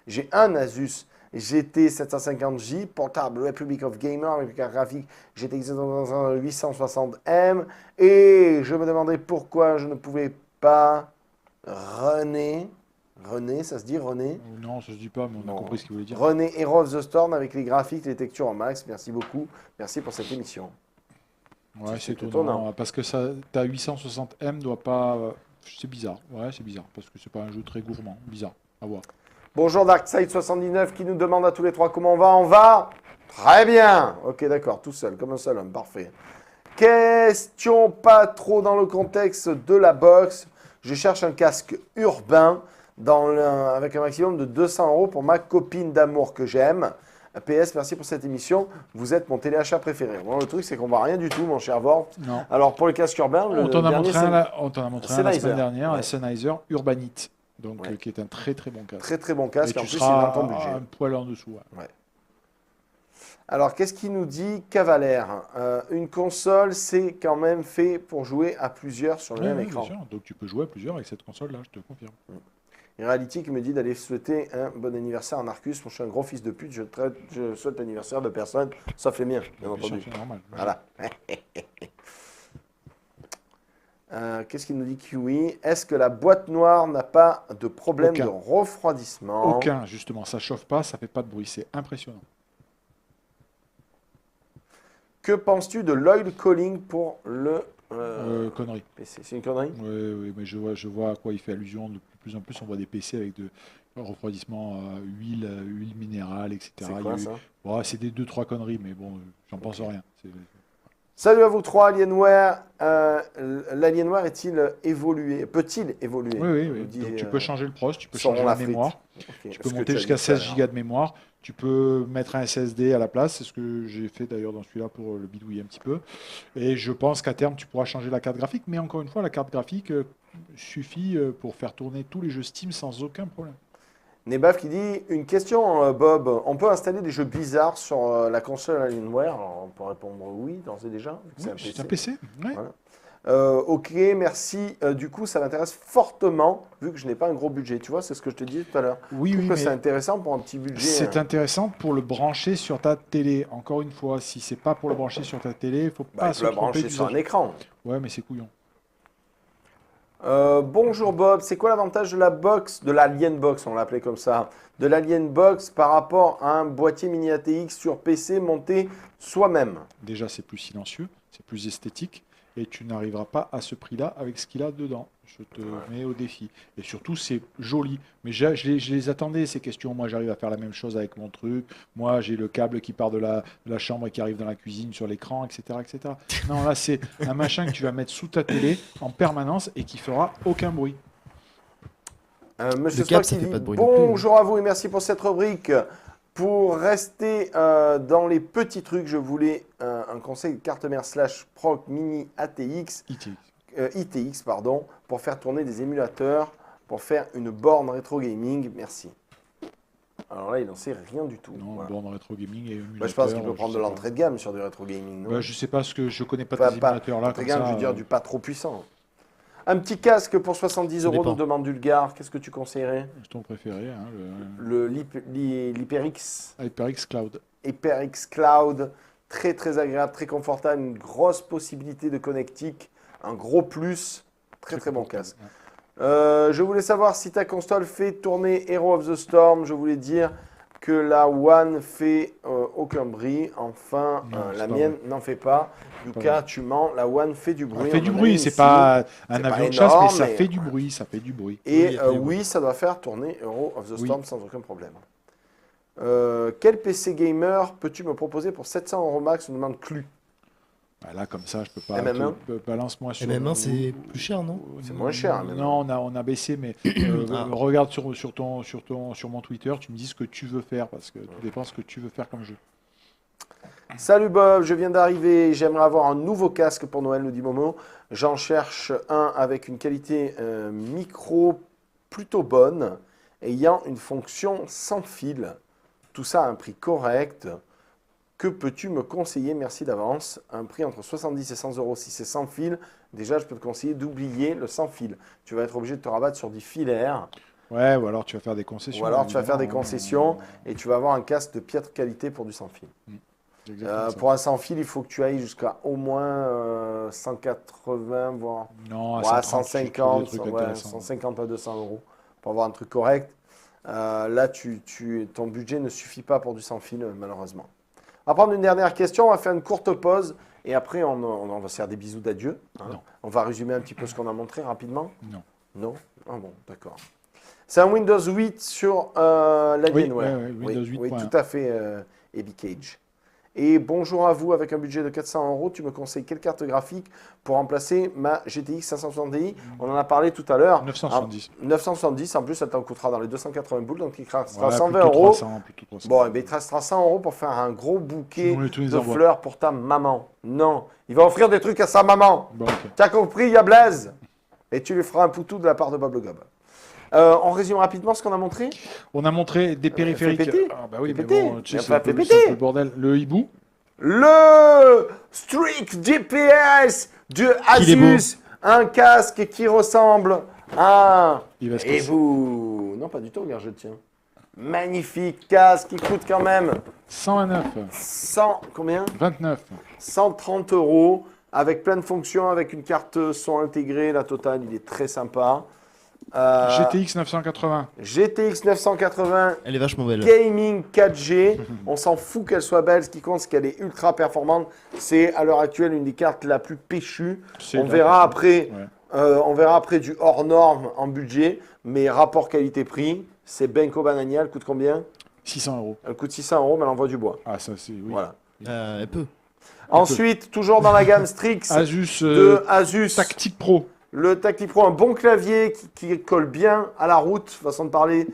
J'ai un Asus GT 750J, portable Republic of Gamer avec un graphique GTX 860M. Et je me demandais pourquoi je ne pouvais pas runner. Runner, ça se dit runner? Non, ça se dit pas, mais on a Non. compris ce qu'il voulait dire. René Hero of the Storm avec les graphiques, les textures en max. Merci beaucoup. Merci pour cette émission. Ouais, c'est étonnant. étonnant. Parce que ça, ta 860M doit pas. C'est bizarre. Ouais, c'est bizarre. Parce que c'est pas un jeu très gourmand. Bizarre. À voir. Bonjour Darkside79 qui nous demande à tous les trois comment on va. On va très bien. Ok, d'accord, tout seul, comme un seul homme. Parfait. Question pas trop dans le contexte de la boxe. Je cherche un casque urbain avec un maximum de 200 € pour ma copine d'amour que j'aime. PS, merci pour cette émission. Vous êtes mon téléachat préféré. Bon, le truc, c'est qu'on voit rien du tout, mon cher Vort. Non. Alors, pour le casque urbain, le On t'en a dernier, montré c'est un, on t'en a montré un la Sennheiser. semaine dernière, Ouais. un Sennheiser Urbanite. Donc, Ouais. qui est un très très bon casque. très très bon Et casque. En tu plus, il est seras dans ton budget. un poil en dessous. Ouais. Alors, qu'est-ce qu'il nous dit, Cavalère? Une console, c'est quand même fait pour jouer à plusieurs sur le Ouais, même ouais, écran. bien sûr. Donc tu peux jouer à plusieurs avec cette console-là, je te confirme. Et Reality qui me dit d'aller souhaiter un bon anniversaire à Marcus. Moi, je suis un gros fils de pute. Je souhaite l'anniversaire de personne, sauf les miens, bien Bien sûr, entendu. c'est normal. Voilà. Qu'est-ce qu'il nous dit, Kiwi? Est-ce que la boîte noire n'a pas de problème Aucun. de refroidissement? Aucun, justement. Ça chauffe pas, ça fait pas de bruit. C'est impressionnant. Que penses-tu de l'oil calling pour le Connerie. PC? C'est une connerie? Oui, oui, mais je vois à quoi il fait allusion. De plus en plus, on voit des PC avec refroidissement, huile minérale, etc. C'est Il y a quoi eu- ça? Bon, c'est des 2-3 conneries, mais bon, j'en pense rien. Salut à vous trois, Alienware. L'Alienware est-il évolué? Peut-il évoluer? Oui, oui, Nous oui. dit, Donc, tu peux changer le pros, tu peux Sauron changer la la frite. mémoire, Ok, tu peux ce que monter as jusqu'à dit tout à 16 l'heure. Go de mémoire, tu peux mettre un SSD à la place, c'est ce que j'ai fait d'ailleurs dans celui-là pour le bidouiller un petit peu. Et je pense qu'à terme, tu pourras changer la carte graphique, mais encore une fois, la carte graphique suffit pour faire tourner tous les jeux Steam sans aucun problème. Nebaf qui dit une question, Bob. On peut installer des jeux bizarres sur la console Alienware? Alors, on peut répondre oui, d'ores et déjà, vu que c'est un Oui, PC. c'est un PC. Ouais. Voilà. Ok, merci. Du coup, ça m'intéresse fortement, vu que je n'ai pas un gros budget. Tu vois, c'est ce que je te disais tout à l'heure. Oui, Je oui, trouve que c'est mais intéressant pour un petit budget. c'est intéressant pour le brancher sur ta télé. Encore une fois, si c'est pas pour le brancher sur ta télé, il faut Bah, pas il se faut la tromper brancher sur un d'usage. écran. Ouais, mais c'est couillon. Bonjour Bob, c'est quoi l'avantage de la box, de l'Alien Box, on l'appelait comme ça, de l'Alien Box par rapport à un boîtier mini ATX sur PC monté soi-même? Déjà, c'est plus silencieux, c'est plus esthétique, et tu n'arriveras pas à ce prix-là avec ce qu'il a dedans. Je te mets au défi. Et surtout, c'est joli. Mais je les attendais, ces questions. Moi, j'arrive à faire la même chose avec mon truc. Moi, j'ai le câble qui part de la chambre et qui arrive dans la cuisine sur l'écran, etc., etc. Non, là, c'est un machin que tu vas mettre sous ta télé en permanence et qui fera aucun bruit. Monsieur Le câble, Spock ça qui fait dit pas de bruit non plus. bonjour à vous et merci pour cette rubrique. Pour rester dans les petits trucs, je voulais un conseil de carte mère / proc mini ATX, ITX pardon, pour faire tourner des émulateurs, pour faire une borne rétro gaming. Merci. Alors là, il n'en sait rien du tout. Non, Voilà. borne rétro gaming et émulateur. Bah, je pense qu'il peut je prendre de sais pas. l'entrée de gamme sur du rétro gaming. Non, Bah, je sais pas ce que je connais pas Pas- tes pas- émulateurs là Entrée comme de gamme, ça. je veux dire du pas trop puissant. Un petit casque pour 70 Ça euros, dépend. nous demande Dulgar. Qu'est-ce que tu conseillerais? C'est ton préféré, hein, l'HyperX. HyperX Cloud. HyperX Cloud, très très agréable, très confortable, une grosse possibilité de connectique, un gros plus, très très bon casque. Je voulais savoir si ta console fait tourner Hero of the Storm. Je voulais dire que la One fait aucun bruit. Enfin, Non, c'est la pas mienne n'en fait pas. Yuka, tu mens, la One fait du bruit. Ça fait on du en a bruit, une c'est ici. pas un C'est pas avion de chasse, mais énorme, ça mais- fait du bruit, ça fait du bruit. Et Oui, oui, ça doit faire tourner Hero of the Oui. Storm sans aucun problème. Quel PC gamer peux-tu me proposer pour 700 € max? On demande Clu. Bah, là, comme ça, je peux pas. MM1? Balance-moi sur. MM1, c'est plus cher, non? C'est moins cher, MM1. Non, on a baissé, mais Ah. regarde sur mon Twitter, tu me dis ce que tu veux faire, parce que tout dépend ce que tu veux faire comme jeu. Salut Bob, je viens d'arriver. J'aimerais avoir un nouveau casque pour Noël, nous dit Momo. J'en cherche un avec une qualité micro plutôt bonne, ayant une fonction sans fil. Tout ça à un prix correct. Que peux-tu me conseiller? Merci d'avance. Un prix entre 70 et 100 € si c'est sans fil. Déjà, je peux te conseiller d'oublier le sans fil. Tu vas être obligé de te rabattre sur du filaire. Ouais, ou alors tu vas faire des concessions. Ou alors tu vas faire des évidemment. concessions et tu vas avoir un casque de piètre qualité pour du sans fil. C'est exactement ça. Pour un sans fil, il faut que tu ailles jusqu'à au moins 180, voire Non, à ouais, 130, tu trouves des 150, trucs ouais, intéressants. 150 à 200 € pour avoir un truc correct. Là, ton budget ne suffit pas pour du sans fil, malheureusement. On va prendre une dernière question, on va faire une courte pause et après on va se faire des bisous d'adieu. Hein. Non. On va résumer un petit peu ce qu'on a montré rapidement. Non. Non? Ah bon, d'accord. C'est un Windows 8 sur l'Alienware. Oui, Windows 8. Oui, tout à fait, Ebi Cage. Et bonjour à vous, avec un budget de 400 €, tu me conseilles quelle carte graphique pour remplacer ma GTX 560 Ti? On en a parlé tout à l'heure. 970. 970, en plus, ça t'en coûtera dans les 280 boules, donc il te restera Ouais, 120 plutôt €. 300, plutôt 300. Bon, eh ben, il te restera 100 € pour faire un gros bouquet Sinon, tous les de envois. fleurs pour ta maman. Non, il va offrir des trucs à sa maman. Bon, ok. T'as compris, il y a Blaise. Et tu lui feras un poutou de la part de Bob le Gob. On résume rapidement ce qu'on a montré. On a montré des périphériques. fait péter. Ah bah oui, Fait mais péter. bon, tu Mais sais, enfin, c'est un peu fait péter. le bordel. Le hibou. Le Strict DPS de Qu'il est beau. Asus. Un casque qui ressemble à Il va se Et casser. vous? Non, pas du tout, regarde, je tiens. Magnifique casque qui coûte quand même 129. 100, combien? 29. 130 € avec plein de fonctions, avec une carte son intégrée. La totale, il est très sympa. GTX 980. GTX 980 Elle est vachement belle. Gaming 4G. On s'en fout qu'elle soit belle. Ce qui compte, c'est qu'elle est ultra performante. C'est à l'heure actuelle une des cartes la plus péchue. C'est On la- verra après. Ouais. On verra après du hors norme en budget, mais rapport qualité-prix, c'est Benko Banania. Elle coûte combien? 600 €. Elle coûte 600 €, mais elle envoie du bois. Ah, ça, c'est. Oui. Voilà. Elle peut. Ensuite, toujours dans la gamme Strix Asus de Asus. Tactic Pro. Le Tactic Pro, un bon clavier qui colle bien à la route, façon de parler,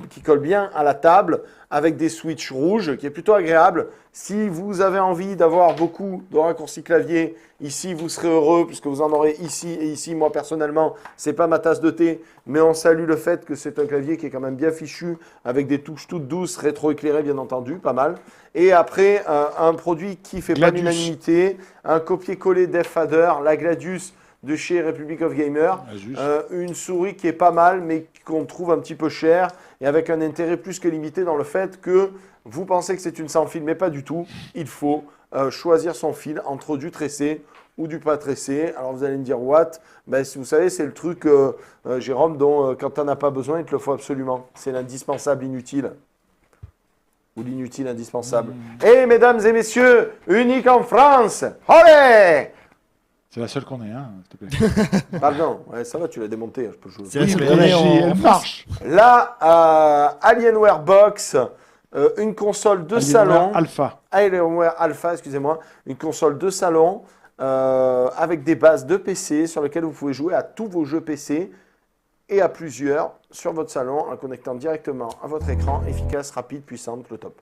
qui colle bien à la table, avec des switches rouges, qui est plutôt agréable. Si vous avez envie d'avoir beaucoup de raccourcis clavier, ici vous serez heureux, puisque vous en aurez ici et ici. Moi personnellement, c'est pas ma tasse de thé, mais on salue le fait que c'est un clavier qui est quand même bien fichu, avec des touches toutes douces, rétro-éclairées bien entendu, pas mal. Et après, un produit qui fait pas Gladius. l'unanimité, un copier-coller d'F-Fader, la Gladius de chez Republic of Gamer. Asus. Une souris qui est pas mal, mais qu'on trouve un petit peu chère et avec un intérêt plus que limité dans le fait que vous pensez que c'est une sans fil, mais pas du tout. Il faut choisir son fil entre du tressé ou du pas tressé. Alors vous allez me dire, what? Ben, si vous savez, c'est le truc, Jérôme, dont quand tu n'en as pas besoin, il te le faut absolument. C'est l'indispensable inutile. Ou l'inutile indispensable. Et mesdames et messieurs, unique en France. Olé! C'est la seule qu'on ait, hein, s'il te plaît. Pardon, ouais, ça va, tu l'as démonté. Je peux jouer. C'est la seule mais qu'on ait elle marche. Là, Alienware Box, une console de salon. Alpha. Alienware Alpha, excusez-moi. Une console de salon avec des bases de PC sur lesquelles vous pouvez jouer à tous vos jeux PC et à plusieurs sur votre salon en connectant directement à votre écran. Efficace, rapide, puissante, le top.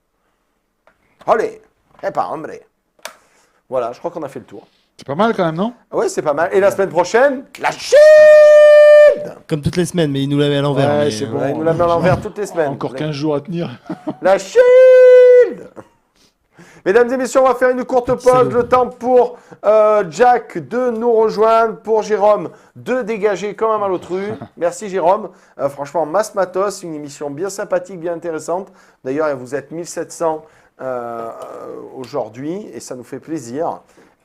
Allez, et pas hombre. Voilà, je crois qu'on a fait le tour. C'est pas mal quand même, non? Ouais, c'est pas mal. Et la semaine prochaine, la Chine! Comme toutes les semaines, mais il nous l'avait à l'envers. Ouais, mais, c'est bon. Il nous la met à l'envers toutes les semaines. Encore 15 jours à tenir. La Shield! Mesdames et messieurs, on va faire une courte pause. Le temps pour Jack de nous rejoindre, pour Jérôme de dégager comme un malotru. Merci Jérôme. Franchement, masse matos, une émission bien sympathique, bien intéressante. D'ailleurs, vous êtes 1700 aujourd'hui et ça nous fait plaisir.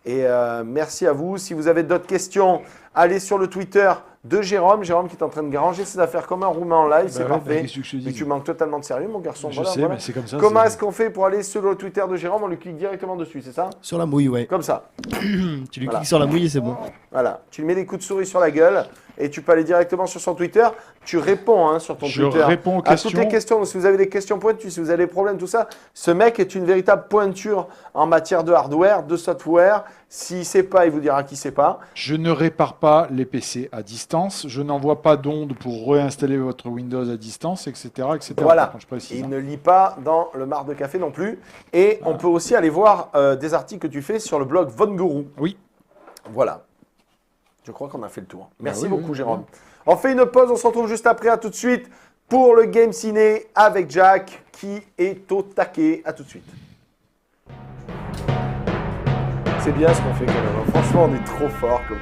Et merci à vous. Si vous avez d'autres questions, allez sur le Twitter de Jérôme. Jérôme qui est en train de ranger ses affaires comme un roumain en live. C'est ouais, parfait. qu'est-ce que je te Mais dis tu manques totalement de sérieux, mon garçon. Je Voilà, sais, voilà. mais c'est comme ça. Comment c'est- est-ce qu'on fait pour aller sur le Twitter de Jérôme? On lui clique directement dessus, c'est ça? Sur la mouille, ouais. Comme ça. Tu lui Voilà. cliques sur la mouille et c'est bon. Voilà. Tu lui mets des coups de souris sur la gueule et tu peux aller directement sur son Twitter. Tu réponds hein, sur ton Je Twitter réponds aux à toutes les questions. questions. Si vous avez des questions pointues, si vous avez des problèmes, tout ça, ce mec est une véritable pointure en matière de hardware, de software. S'il ne sait pas, il vous dira qu'il ne sait pas. Je ne répare pas les PC à distance. Je n'envoie pas d'ondes pour réinstaller votre Windows à distance, etc. etc. Voilà. Je précise, Il hein. ne lit pas dans le mar de café non plus. Et on peut aussi aller voir des articles que tu fais sur le blog Von Guru. Oui. Voilà. Je crois qu'on a fait le tour. Merci oui, beaucoup, oui, Jérôme. On fait une pause, on se retrouve juste après. À tout de suite pour le Game Ciné avec Jack qui est au taquet. À tout de suite. C'est bien ce qu'on fait quand même. Franchement, on est trop fort. Comme...